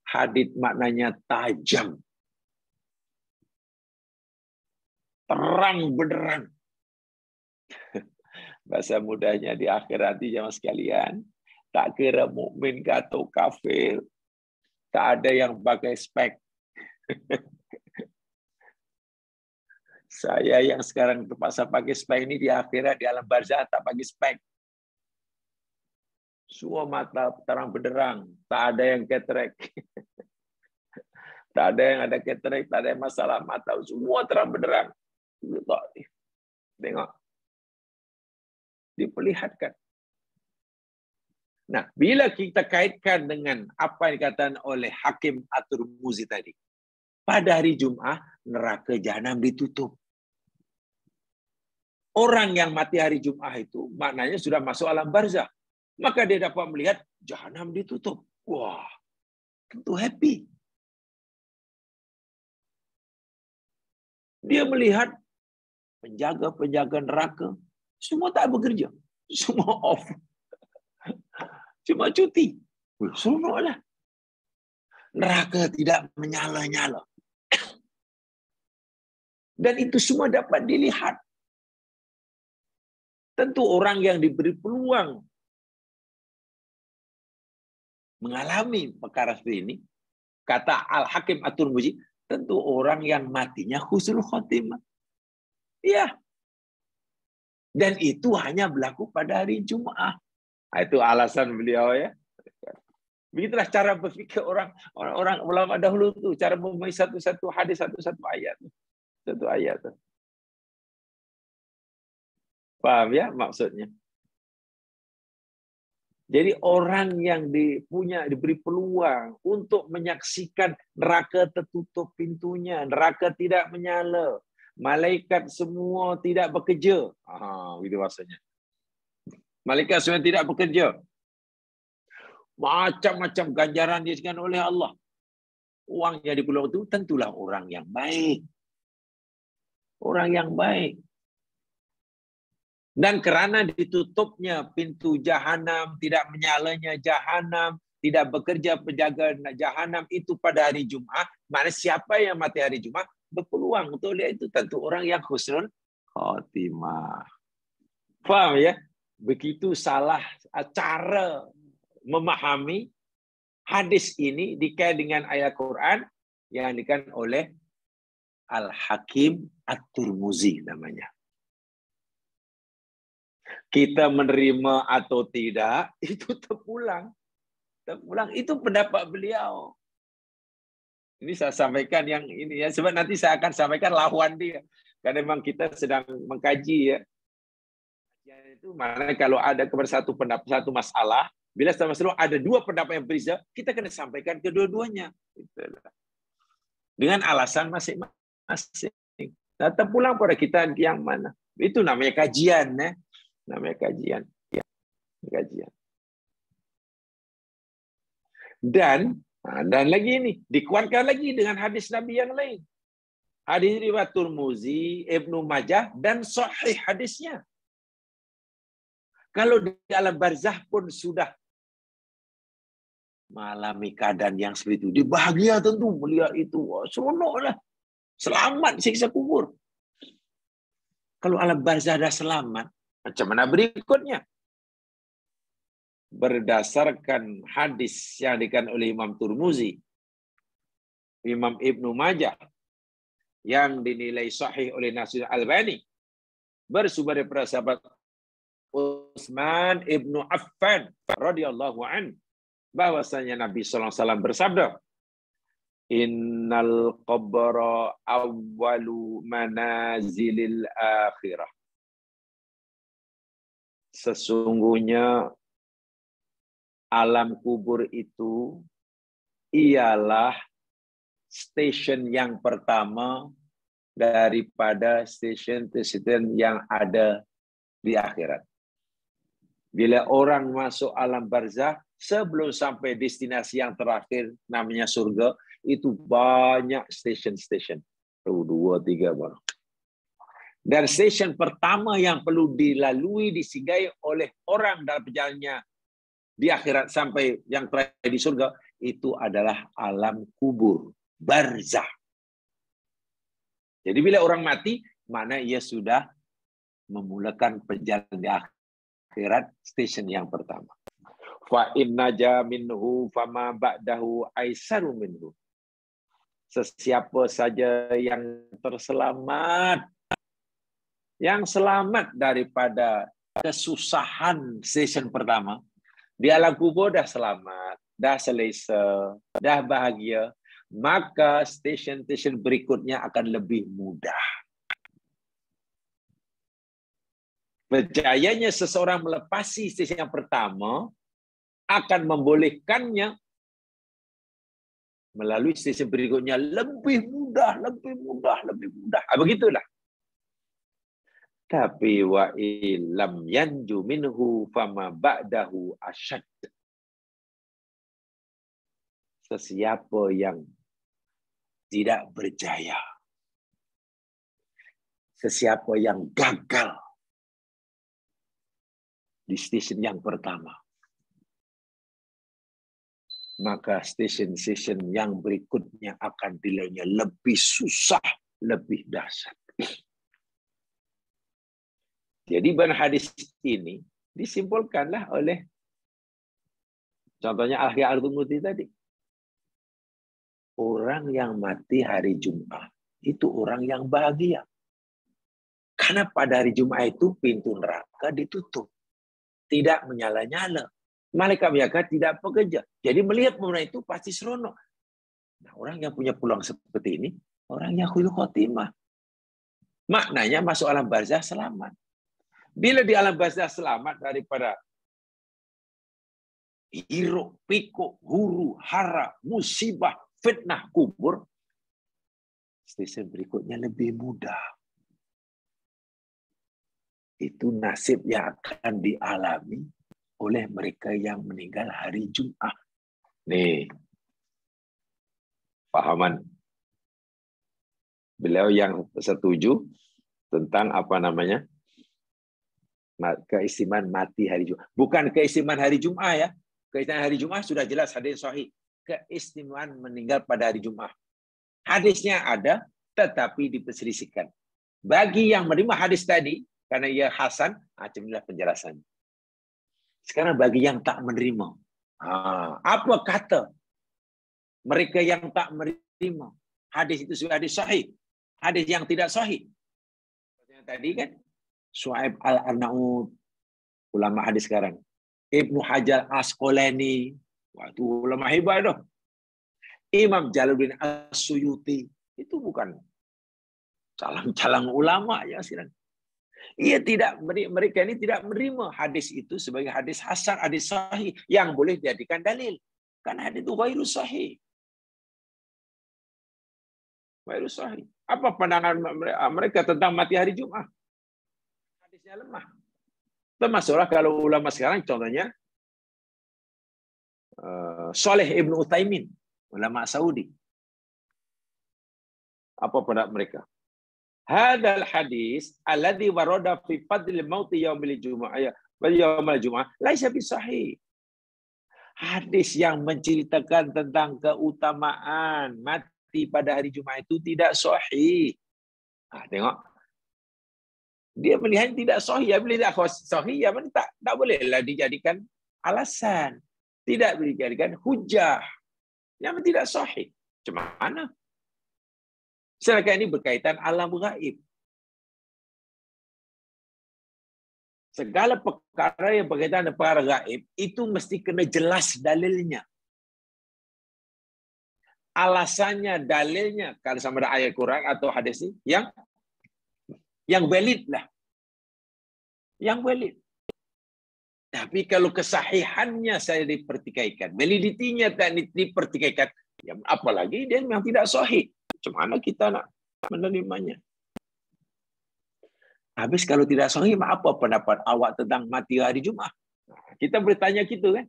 Hadid maknanya tajam. Terang benderang. Bahasa mudahnya di akhir nanti jemaah sekalian, tak kira mukmin atau kafir, tak ada yang pakai spek. Saya yang sekarang terpaksa pakai spek ini di akhirat, di alam barzah tak pakai spek. Semua mata terang benderang, tak ada yang ketrek. Tak ada yang ada ketrek, tak ada yang masalah mata, semua terang benderang. Tengok. Diperlihatkan. Nah, bila kita kaitkan dengan apa yang dikatakan oleh Hakim At-Tirmizi tadi, pada hari Jumat, neraka jahanam ditutup. Orang yang mati hari Jumat itu, maknanya sudah masuk alam barzah. Maka dia dapat melihat jahanam ditutup. Wah, tentu happy. Dia melihat penjaga-penjaga neraka, semua tak bekerja. Semua off. Cuma cuti. Seronoklah. Neraka tidak menyala-nyala. Dan itu semua dapat dilihat. Tentu orang yang diberi peluang mengalami perkara seperti ini, kata Al-Hakim At-Tirmidzi, tentu orang yang matinya husnul khotimah. Iya. Dan itu hanya berlaku pada hari Jumat. Itu alasan beliau ya. Begitulah cara berfikir orang ulama dahulu tu, cara memahami satu-satu hadis, satu-satu ayat. Satu ayat tu. Paham ya maksudnya? Jadi orang yang diberi peluang untuk menyaksikan neraka tertutup pintunya, neraka tidak menyala, malaikat semua tidak bekerja. Gitu maksudnya. Malaikat semua tidak bekerja. Macam-macam ganjaran disediakan oleh Allah. Orang yang di peluang itu tentulah orang yang baik. Orang yang baik. Dan kerana ditutupnya pintu jahanam, tidak menyalanya jahanam, tidak bekerja penjaga jahanam itu pada hari Jumat, maknanya siapa yang mati hari Jumat berpeluang untuk lihat itu tentu orang yang husnul khotimah. Faham ya? Begitu salah cara memahami hadis ini dikait dengan ayat Quran yang dikatakan oleh Al-Hakim At-Tirmidzi namanya. Kita menerima atau tidak, itu terpulang. Terpulang, itu pendapat beliau. Ini saya sampaikan yang ini ya, sebab nanti saya akan sampaikan lawan dia. Karena memang kita sedang mengkaji ya. Itu mana kalau ada satu pendapat, satu masalah, bila sama-sama ada dua pendapat yang berbeda, kita kena sampaikan kedua-duanya. Dengan alasan masing-masing. Nah, terpulang pada kita yang mana. Itu namanya kajian ya. Namanya kajian. Ya, kajian. Dan lagi ini dikuatkan lagi dengan hadis Nabi yang lain. Hadis riwayat Tirmidzi, Ibnu Majah dan sahih hadisnya. Kalau di alam barzah pun sudah mengalami keadaan yang seperti itu, dia bahagia tentu melihat itu. Seronoklah. Selamat siksa kubur. Kalau alam barzah dah selamat, macam mana berikutnya? Berdasarkan hadis yang dikatakan oleh Imam Tirmidzi, Imam Ibnu Majah, yang dinilai sahih oleh Nasir Al-Albani, bersumber daripada sahabat Utsman Ibnu Affan radhiyallahu an, bahwasanya Nabi sallallahu alaihi wasallam bersabda, "Innal qabra awwalu manazilil akhirah." Sesungguhnya alam kubur itu ialah stesen yang pertama daripada stesen-stesen yang ada di akhirat. Bila orang masuk alam barzah, sebelum sampai destinasi yang terakhir namanya surga, itu banyak stesen-stesen. 2, 3 baru. Dan stesen pertama yang perlu dilalui, disinggahi oleh orang dalam perjalanannya di akhirat sampai yang terakhir di surga, itu adalah alam kubur, barzah. Jadi bila orang mati, mana ia sudah memulakan perjalanan di akhirat, stesen yang pertama. Fa inna ja minhu fama ba'dahu aisaru minhu. Sesiapa saja yang terselamat, yang selamat daripada kesusahan stesen pertama, di alam kubur dah selamat, dah selesa, dah bahagia, maka stesen-stesen berikutnya akan lebih mudah. Berjayanya seseorang melepasi stesen yang pertama akan membolehkannya melalui stesen berikutnya lebih mudah, lebih mudah, lebih mudah. Begitulah. Tapi wa illam yanju minhu fama ba'dahu asyad. Sesiapa yang tidak berjaya, sesiapa yang gagal di stesen yang pertama, maka stesen-stesen yang berikutnya akan nilainya lebih susah, lebih dahsyat. Jadi pada hadis ini disimpulkanlah oleh contohnya Al-Qurtubi tadi. Orang yang mati hari Jumat itu orang yang bahagia. Karena pada hari Jumat itu pintu neraka ditutup. Tidak menyala-nyala. Malaikat tidak bekerja. Jadi melihat momen itu pasti seronok. Nah, orang yang punya peluang seperti ini, orang yang husnul khotimah. Maknanya masuk alam barzah selamat. Bila di alam barzah selamat daripada hiruk, pikuk, huru, hara, musibah, fitnah kubur, stesen berikutnya lebih mudah. Itu nasib yang akan dialami oleh mereka yang meninggal hari Jumat. Nih, pahaman. Beliau yang setuju tentang apa namanya? Keistimewaan mati hari Jumat. Bukan keistimewaan hari Jumat ya. Keistimewaan hari Jumat sudah jelas hadis sahih. Keistimewaan meninggal pada hari Jumat. Hadisnya ada, tetapi diperselisihkan. Bagi yang menerima hadis tadi, karena ia hasan, inilah penjelasannya. Sekarang bagi yang tak menerima, apa kata mereka yang tak menerima? Hadis itu sudah hadis sahih. Hadis yang tidak sahih. Yang tadi kan, Shu'aib Al-Arnaud, ulama hadis sekarang. Ibnu Hajar Asqalani, itu ulama hebat dah. Imam Jalaluddin As-Suyuti, itu bukan calang-calang ulama ya sekarang. Mereka ini tidak menerima hadis itu sebagai hadis hasan, hadis sahih yang boleh dijadikan dalil. Karena hadis itu ghairu sahih. Ghairu sahih. Apa pandangan mereka tentang mati hari Jumat? Hadisnya lemah. Termasuklah kalau ulama sekarang contohnya Saleh Ibn Utsaimin, ulama Saudi. Apa pendapat mereka? Hadal hadis alladhi warada fi fadlil maut yaumil jumu'ah wa yaumil jumu'ah laisa bisahih. Hadis yang menceritakan tentang keutamaan mati pada hari Jumat itu tidak sahih. Tengok. Dia melihat tidak sahih, ya bila tidak sahih ya tak bolehlah dijadikan alasan. Tidak boleh dijadikan hujah. Yang tidak sahih. Macam mana? Sedangkan ini berkaitan alam gaib. Segala perkara yang berkaitan dengan perkara gaib, itu mesti kena jelas dalilnya. Alasannya, dalilnya, kalau sama ada ayat Quran atau hadis ini, yang valid lah. Yang valid. Tapi kalau kesahihannya saya dipertikaikan, validitinya tak dipertikaikan, ya apalagi dia yang tidak sahih. Macam mana kita nak menerimanya? Habis kalau tidak sahih, apa pendapat awak tentang mati hari Jumat? Kita bertanya gitu kan?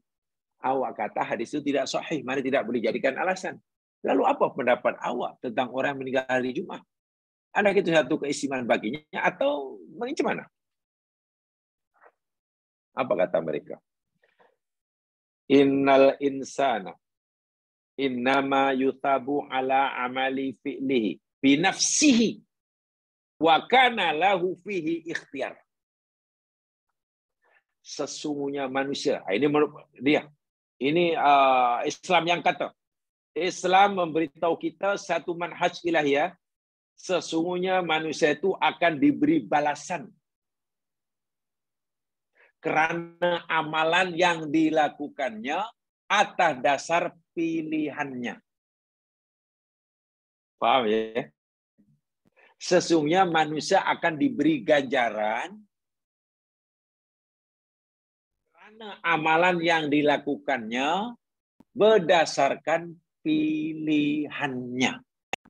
Awak kata hadis itu tidak sahih, mana tidak boleh jadikan alasan. Lalu apa pendapat awak tentang orang meninggal hari Jumat? Adakah itu satu keistimewaan baginya atau macam mana? Apa kata mereka? Innal insana innama yuthabu ala amali fi'lihi bi nafsihi wa kana lahu fihi ikhtiyar. Sesungguhnya manusia, ini menurut dia. Ini Islam yang kata. Islam memberitahu kita satu manhaj ilahiyah. Sesungguhnya manusia itu akan diberi balasan kerana amalan yang dilakukannya atas dasar pilihannya. Paham ya? Sesungguhnya manusia akan diberi ganjaran karena amalan yang dilakukannya berdasarkan pilihannya.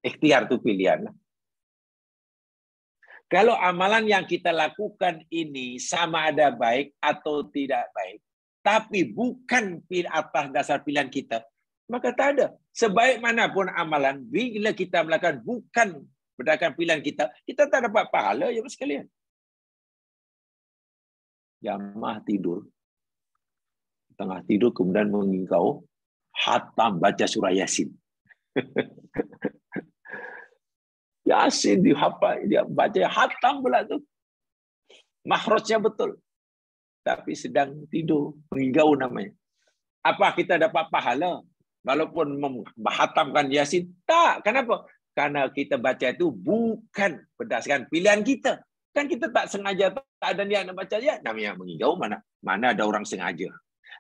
Ikhtiar itu pilihan. Kalau amalan yang kita lakukan ini sama ada baik atau tidak baik, tapi bukan atas dasar pilihan kita, maka tak ada. Sebaik manapun amalan, bila kita melakukan bukan berdasarkan pilihan kita tak dapat pahala ya sekalian. Jamaah tidur, tengah tidur kemudian mengingkau Hatam baca surah Yasin. Yasin dihafal, dia baca hatam pula tu. Mahrajnya betul. Tapi sedang tidur, mengigau namanya. Apa kita dapat pahala walaupun menghatamkan Yasin? Tak. Kenapa? Karena kita baca itu bukan berdasarkan pilihan kita. Kan kita tak sengaja, tak ada niat nak baca ayat. Namanya mengigau, mana ada orang sengaja.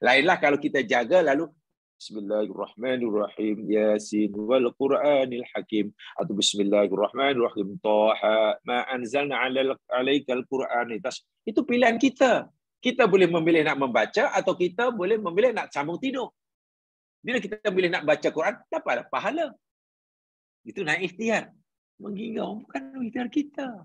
Lainlah kalau kita jaga lalu Bismillahirrahmanirrahim, Yasin wal Qur'anil Hakim, atau Bismillahirrahmanirrahim, Taha ma anzalna 'alaikal Qur'an. Itu pilihan kita. Kita boleh memilih nak membaca atau kita boleh memilih nak sambung tidur. Bila kita boleh nak baca Quran, dapat pahala. Itu nak ikhtiar. Mengigau bukan ikhtiar kita.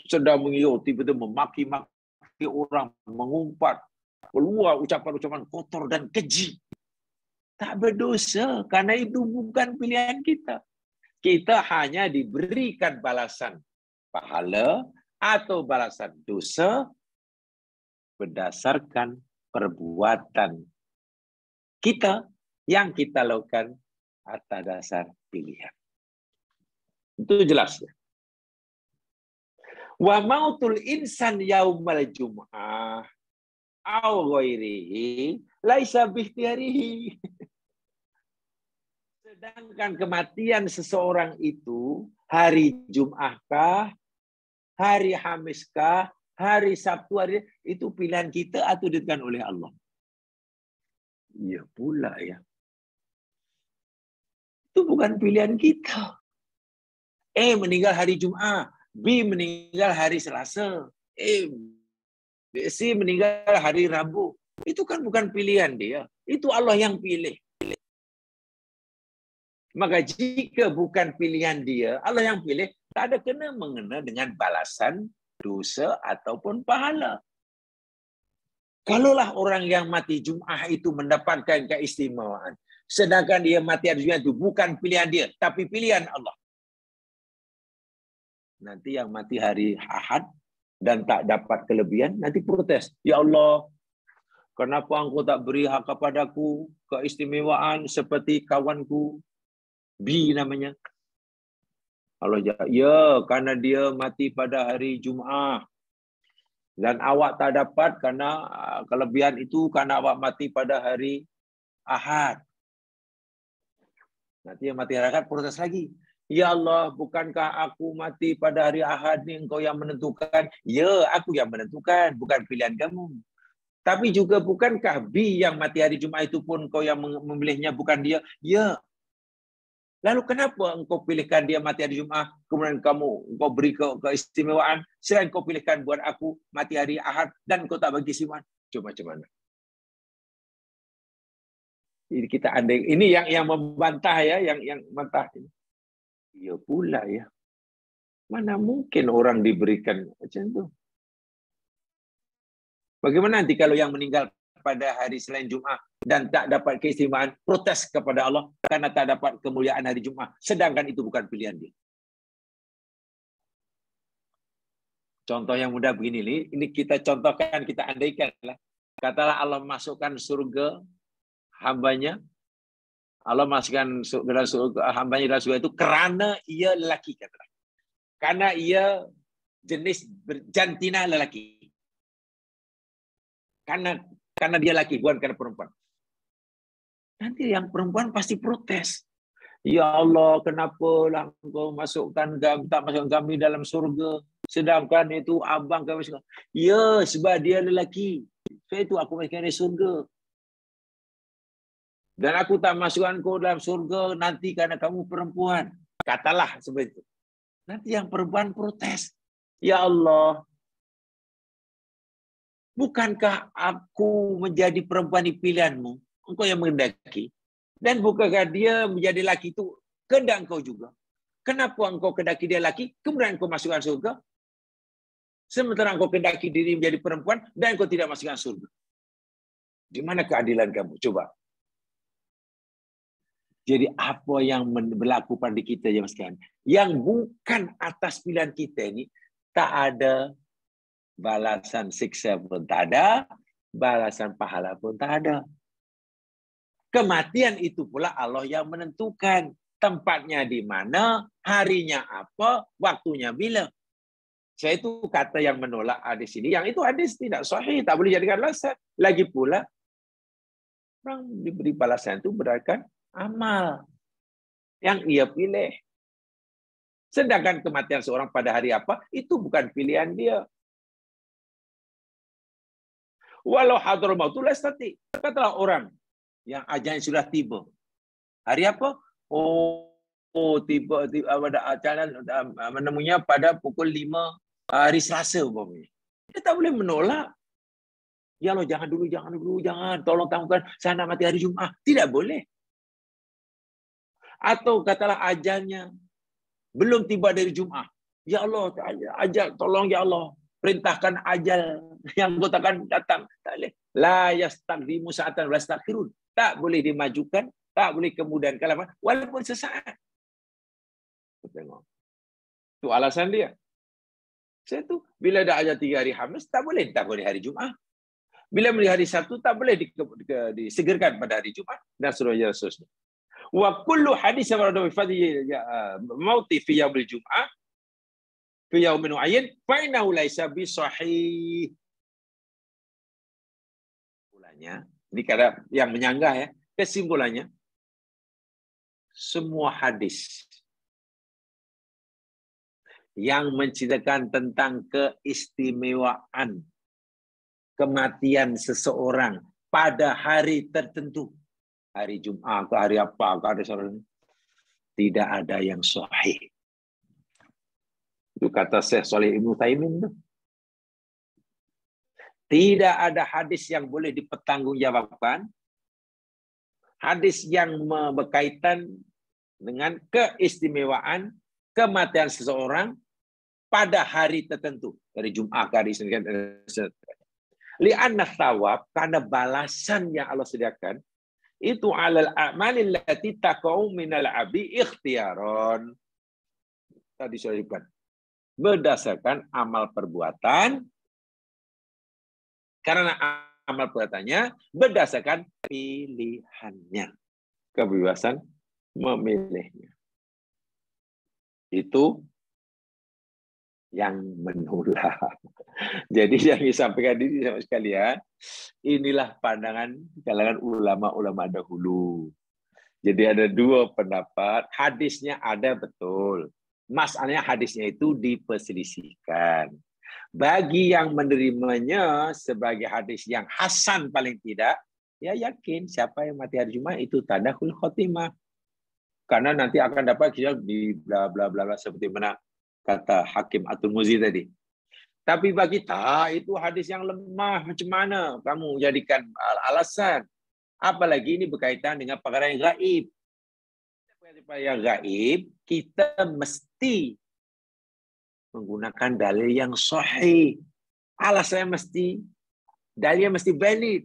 Sedang mengigau, tiba-tiba memaki-maki orang, mengumpat, keluar ucapan-ucapan kotor dan keji. Tak berdosa, karena itu bukan pilihan kita. Kita hanya diberikan balasan pahala atau balasan dosa berdasarkan perbuatan kita yang kita lakukan atas dasar pilihan. Itu jelas. Wa mautul insan yaumal jum'ah aw ghairihi laisa bikhtiyarihi. Sedangkan kematian seseorang itu hari Jum'ahkah, hari Hamiskah, hari Sabtu, itu pilihan kita atau ditentukan oleh Allah? Ya pula ya. Itu bukan pilihan kita. Meninggal hari Jumat, B meninggal hari Selasa, C meninggal hari Rabu. Itu kan bukan pilihan dia. Itu Allah yang pilih. Maka jika bukan pilihan dia, Allah yang pilih, tak ada kena mengena dengan balasan dosa ataupun pahala. Kalaulah orang yang mati Jum'ah itu mendapatkan keistimewaan, sedangkan dia mati hari Jumat itu bukan pilihan dia, tapi pilihan Allah. Nanti yang mati hari Ahad dan tak dapat kelebihan, nanti protes. Ya Allah, kenapa engkau tak beri hak kepadaku keistimewaan seperti kawanku B namanya? Allah jawab, ya, karena dia mati pada hari Jumaat. Dan awak tak dapat karena kelebihan itu karena awak mati pada hari Ahad. Nanti yang mati hari Ahad protes lagi. Ya Allah, bukankah aku mati pada hari Ahad ni engkau yang menentukan? Ya, aku yang menentukan, bukan pilihan kamu. Tapi juga bukankah B yang mati hari Jumaat itu pun engkau yang memilihnya, bukan dia? Ya. Lalu kenapa engkau pilihkan dia mati hari Jumaat, kemudian engkau beri keistimewaan, selain engkau pilihkan buat aku mati hari Ahad dan engkau tak bagi istimewaan? Cuma macam mana? Ini kita andai, ini yang membantah ya, yang membantah ini. Ya pula ya. Mana mungkin orang diberikan macam tu? Bagaimana nanti kalau yang meninggal pada hari selain Jumaat dan tak dapat keistimewaan, protes kepada Allah karena tak dapat kemuliaan hari Jumaat, sedangkan itu bukan pilihan dia. Contoh yang mudah begini, ini kita contohkan, kita andaikan lah. Katalah Allah masukkan surga hambanya, Allah masukkan dalam surga hambanya dalam surga itu kerana ia lelaki, katalah. Karena ia jenis jantina lelaki. Karena dia laki, bukan karena perempuan. Nanti yang perempuan pasti protes. Ya Allah, kenapalah engkau tak masukkan kami dalam surga, sedangkan itu abang kami. Ya, sebab dia lelaki. Sebab itu aku masukkan dia surga. Dan aku tak masukkan kau dalam surga nanti karena kamu perempuan. Katalah seperti itu. Nanti yang perempuan protes. Ya Allah, bukankah aku menjadi perempuan di pilihanmu? Engkau yang menghendaki. Dan bukankah dia menjadi laki itu kehendak engkau juga? Kenapa engkau kehendaki dia laki, kemudian engkau masukkan surga? Sementara engkau kehendaki diri menjadi perempuan dan engkau tidak masukkan surga. Di mana keadilan kamu? Coba. Jadi apa yang berlaku pada kita jemaah sekalian? Yang bukan atas pilihan kita ini, tak ada balasan siksa pun tak ada, balasan pahala pun tak ada. Kematian itu pula Allah yang menentukan. Tempatnya di mana, harinya apa, waktunya bila. Saya itu kata yang menolak hadis ini. Yang itu hadis tidak sahih, tak boleh jadikan alasan. Lagi pula, orang diberi balasan itu berdasarkan amal yang ia pilih. Sedangkan kematian seorang pada hari apa, itu bukan pilihan dia. Walau hadraul maut la yastati. Katalah orang yang ajalnya sudah tiba. Hari apa? Tiba pada acara menemunya pada pukul 5 hari Selasa umpamanya. Dia tak boleh menolak. Ya Allah, jangan dulu. Tolong tangguhkan, saya nak mati hari Jumaat. Tidak boleh. Atau katalah ajalnya belum tiba dari Jumaat. Ya Allah, ajal, tolong ya Allah. Perintahkan ajal yang kau takkan datang. Tak boleh. La yastaqdimu sa'atan wa yastakhirun. Tak boleh dimajukan, tak boleh kemudian kalah, walaupun sesaat. Tengok. Itu alasan dia. Saya tu bila dah ajal 3 hari Khamis, tak boleh hari Jumaat. Bila melihat hari Sabtu, tak boleh disegerkan pada hari Jumaat dan seterusnya. Wa kullu hadis warada fi fadhi mauti fi yaumil Jum'ah fi yaumin muayyan fa innahu laisa bi sahih. Kesimpulannya, ini kata yang menyanggah ya. Kesimpulannya, semua hadis yang menceritakan tentang keistimewaan kematian seseorang pada hari tertentu, hari Jumaat ke hari apa ke hari seorang, tidak ada yang sahih. Itu kata Syekh Shalih Ibn Utsaimin itu. Tidak ada hadis yang boleh dipertanggungjawabkan, hadis yang berkaitan dengan keistimewaan kematian seseorang pada hari tertentu, dari Jumaat ke hari Senin. Li'anna thawab, karena balasan yang Allah sediakan itu alal a'malil lati taqau minal abdi ikhtiaron. Tadi sudah disebutkan. Berdasarkan amal perbuatan, karena amal perbuatannya berdasarkan pilihannya, kebebasan memilihnya. Itu yang menolak. Jadi yang disampaikan ini sama sekalian, inilah pandangan kalangan ulama-ulama dahulu. Jadi ada 2 pendapat, hadisnya ada betul. Masalahnya hadisnya itu diperselisihkan. Bagi yang menerimanya sebagai hadis yang hasan paling tidak, ya yakin siapa yang mati hari Jumat itu tanda hul khotimah. Karena nanti akan dapat kita di bla bla bla seperti mana kata Hakim At-Tirmizi tadi. Tapi bagi tak, itu hadis yang lemah. Macam mana kamu jadikan alasan? Apalagi ini berkaitan dengan perkara yang gaib. Perkara yang gaib, kita mesti menggunakan dalil yang sahih. Alasannya mesti, dalilnya mesti valid.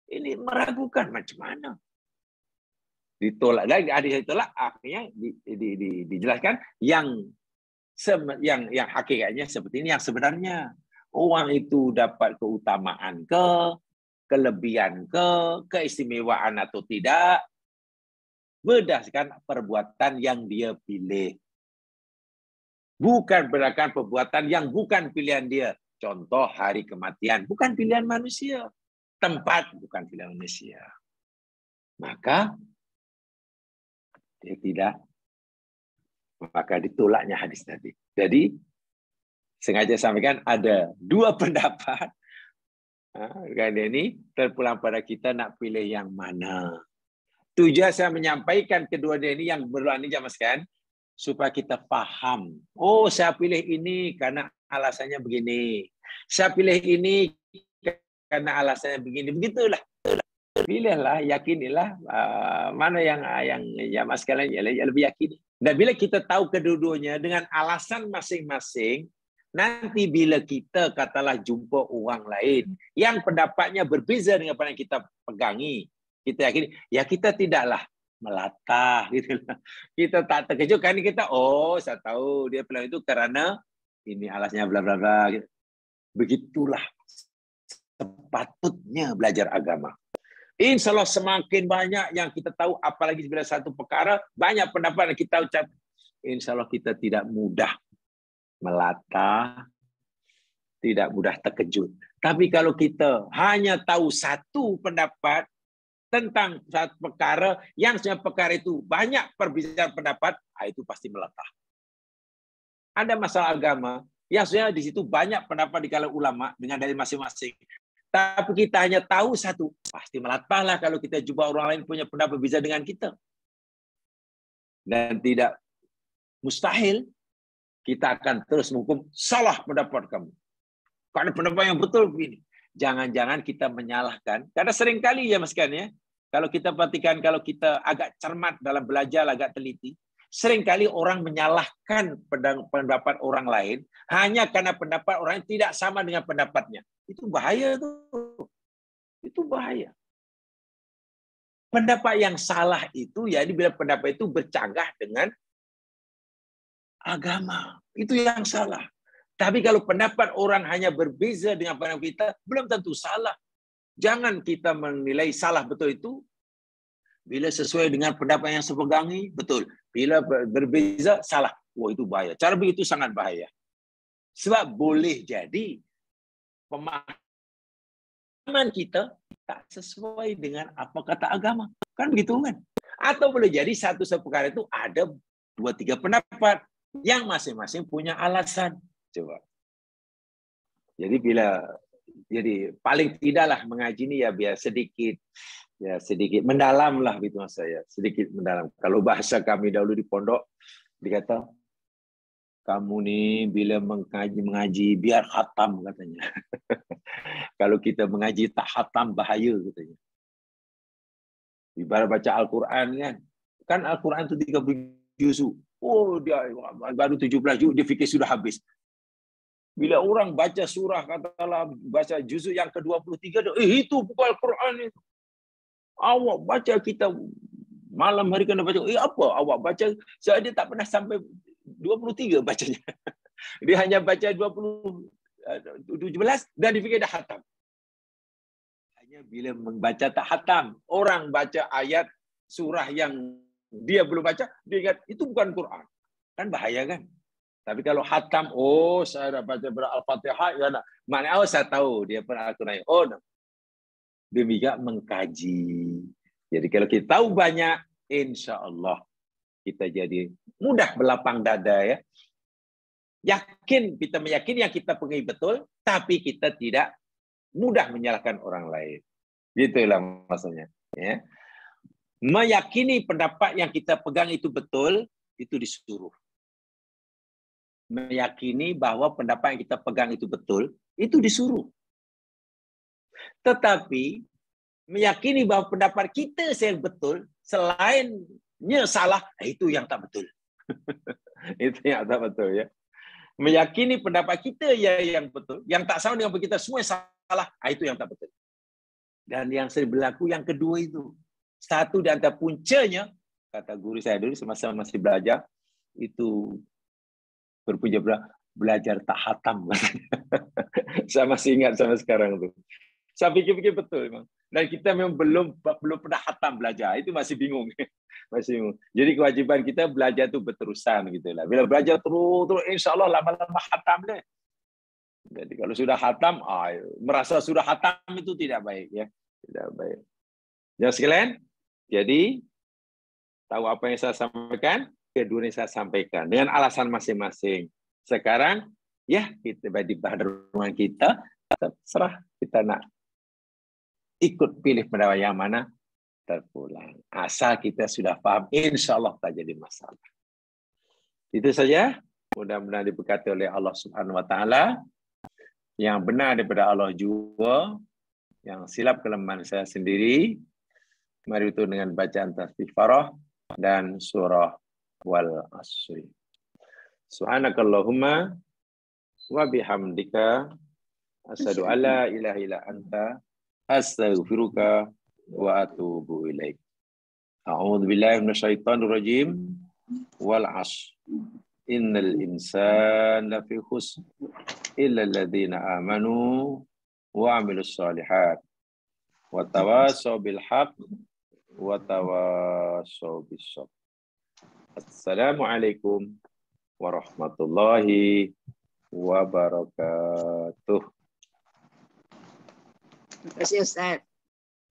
Ini meragukan macam mana? Ditolak. Dan hadis ditolak, akhirnya dijelaskan yang hakikatnya seperti ini, yang sebenarnya orang itu dapat keutamaan kelebihan keistimewaan atau tidak berdasarkan perbuatan yang dia pilih, bukan berdasarkan perbuatan yang bukan pilihan dia. Contoh hari kematian bukan pilihan manusia, tempat bukan pilihan manusia, maka dia tidak, maka ditolaknya hadis tadi. Jadi sengaja sampaikan ada 2 pendapat. Kali ini terpulang pada kita nak pilih yang mana. Tujuan saya menyampaikan kedua dia ini yang berulang ini jamaskan supaya kita faham. Oh, saya pilih ini karena alasannya begini. Saya pilih ini karena alasannya begini. Begitulah. Pilihlah, yakinilah mana yang jamaskan yang lebih yakini. Dan bila kita tahu kedua-duanya dengan alasan masing-masing, nanti bila kita katalah jumpa orang lain yang pendapatnya berbeza dengan apa yang kita pegangi, kita yakini, ya kita tidaklah melatah gitu. Kita tak terkejut kan kita, oh saya tahu dia bilang itu karena ini alasnya bla bla bla. Begitulah sepatutnya belajar agama. InsyaAllah semakin banyak yang kita tahu, apalagi bila satu perkara, banyak pendapat yang kita ucap. InsyaAllah kita tidak mudah melata, tidak mudah terkejut. Tapi kalau kita hanya tahu satu pendapat tentang satu perkara, yang sebenarnya perkara itu banyak perbedaan pendapat, itu pasti melata. Ada masalah agama, yang sebenarnya di situ banyak pendapat di kalangan ulama dengan dalil masing-masing. Tapi kita hanya tahu satu, pasti melatahlah kalau kita jumpa orang lain punya pendapat berbeza dengan kita. Dan tidak mustahil kita akan terus menghukum salah pendapat kamu. Karena pendapat yang betul begini. Jangan-jangan kita menyalahkan. Karena seringkali ya Mas Kan ya, kalau kita perhatikan, kalau kita agak cermat dalam belajar, agak teliti, seringkali orang menyalahkan pendapat orang lain hanya karena pendapat orang lain tidak sama dengan pendapatnya. Itu bahaya tuh. Itu bahaya. Pendapat yang salah itu, ya bila pendapat itu bercanggah dengan agama. Itu yang salah. Tapi kalau pendapat orang hanya berbeza dengan pendapat kita, belum tentu salah. Jangan kita menilai salah betul itu bila sesuai dengan pendapat yang sepegangi, betul. Bila berbeza, salah. Wah, itu bahaya. Cara begitu sangat bahaya. Sebab boleh jadi pemahaman kita tak sesuai dengan apa kata agama. Kan begitu kan? Atau boleh jadi satu perkara itu ada 2-3 pendapat yang masing-masing punya alasan. Coba. Jadi paling tidaklah mengaji ini ya biar sedikit mendalam lah gitu mas saya, sedikit mendalam. Kalau bahasa kami dahulu di pondok dikata kamu nih bila mengaji biar khatam katanya. Kalau kita mengaji tak khatam bahaya katanya. Ibarat baca Al-Quran kan Al-Quran itu 30 juzuk. Oh dia baru 17 juzuk dia fikir sudah habis. Bila orang baca surah, katakanlah baca juzuk yang ke-23, itu bukan Al-Quran itu. Awak baca kita malam hari kena baca, apa awak baca? Saya dia tak pernah sampai 23 bacanya. Dia hanya baca 17 dan difikir dah khatam. Hanya bila membaca tak khatam, orang baca ayat surah yang dia belum baca, dia ingat itu bukan Quran. Kan bahaya kan? Tapi kalau khatam, saya dah baca Al-Fatihah, ya nak. Maknanya saya tahu dia pernah Al-Quran. Demikian mengkaji. Jadi kalau kita tahu banyak, insya Allah kita jadi mudah berlapang dada ya. Yakin, kita meyakini yang kita pegang betul, tapi kita tidak mudah menyalahkan orang lain. Gitulah maksudnya. Ya. Meyakini pendapat yang kita pegang itu betul, itu disuruh. Meyakini bahwa pendapat yang kita pegang itu betul, itu disuruh. Tetapi meyakini bahwa pendapat kita yang betul, selainnya salah, itu yang tak betul. Itu yang tak betul ya. Meyakini pendapat kita yang betul, yang tak sama dengan kita semua yang salah, itu yang tak betul. Dan yang sering berlaku yang kedua itu. Satu di antara puncanya, kata guru saya dulu semasa masih belajar, itu berpunca belajar tak khatam. Saya masih ingat sampai sekarang itu. Saya pikir-pikir betul memang. Dan kita memang belum pernah khatam belajar. Itu masih bingung. Masih bingung. Jadi kewajiban kita belajar itu berterusan gitulah. Bila belajar terus insya-Allah lama-lama khatam deh. Jadi kalau sudah khatam, merasa sudah khatam itu tidak baik ya. Tidak baik. Jadi sekalian, jadi tahu apa yang saya sampaikan? Kedua yang saya sampaikan dengan alasan masing-masing. Sekarang ya kita di badan kita terserah kita nak ikut pilih pendapat yang mana terpulang. Asal kita sudah paham, insya Allah tak jadi masalah. Itu saja. Mudah-mudahan diberkati oleh Allah Subhanahu Wa Taala. Yang benar daripada Allah juga, yang silap kelemahan saya sendiri. Mari itu dengan bacaan tasbih farah dan surah wal asri. Subhanakallahumma wa bihamdika asyhadu alla ilaha illa anta astaghfiruka wa atubu ilaik. A'udzu billahi minasyaitonir rajim. Wal 'ashr. Innal insana lafi khusr illa alladziina aamanu wa 'amilus shalihat Wa tawasau bil haq wa tawasau bis sabr. Assalamualaikum warahmatullahi wabarakatuh. Terima kasih Ustaz.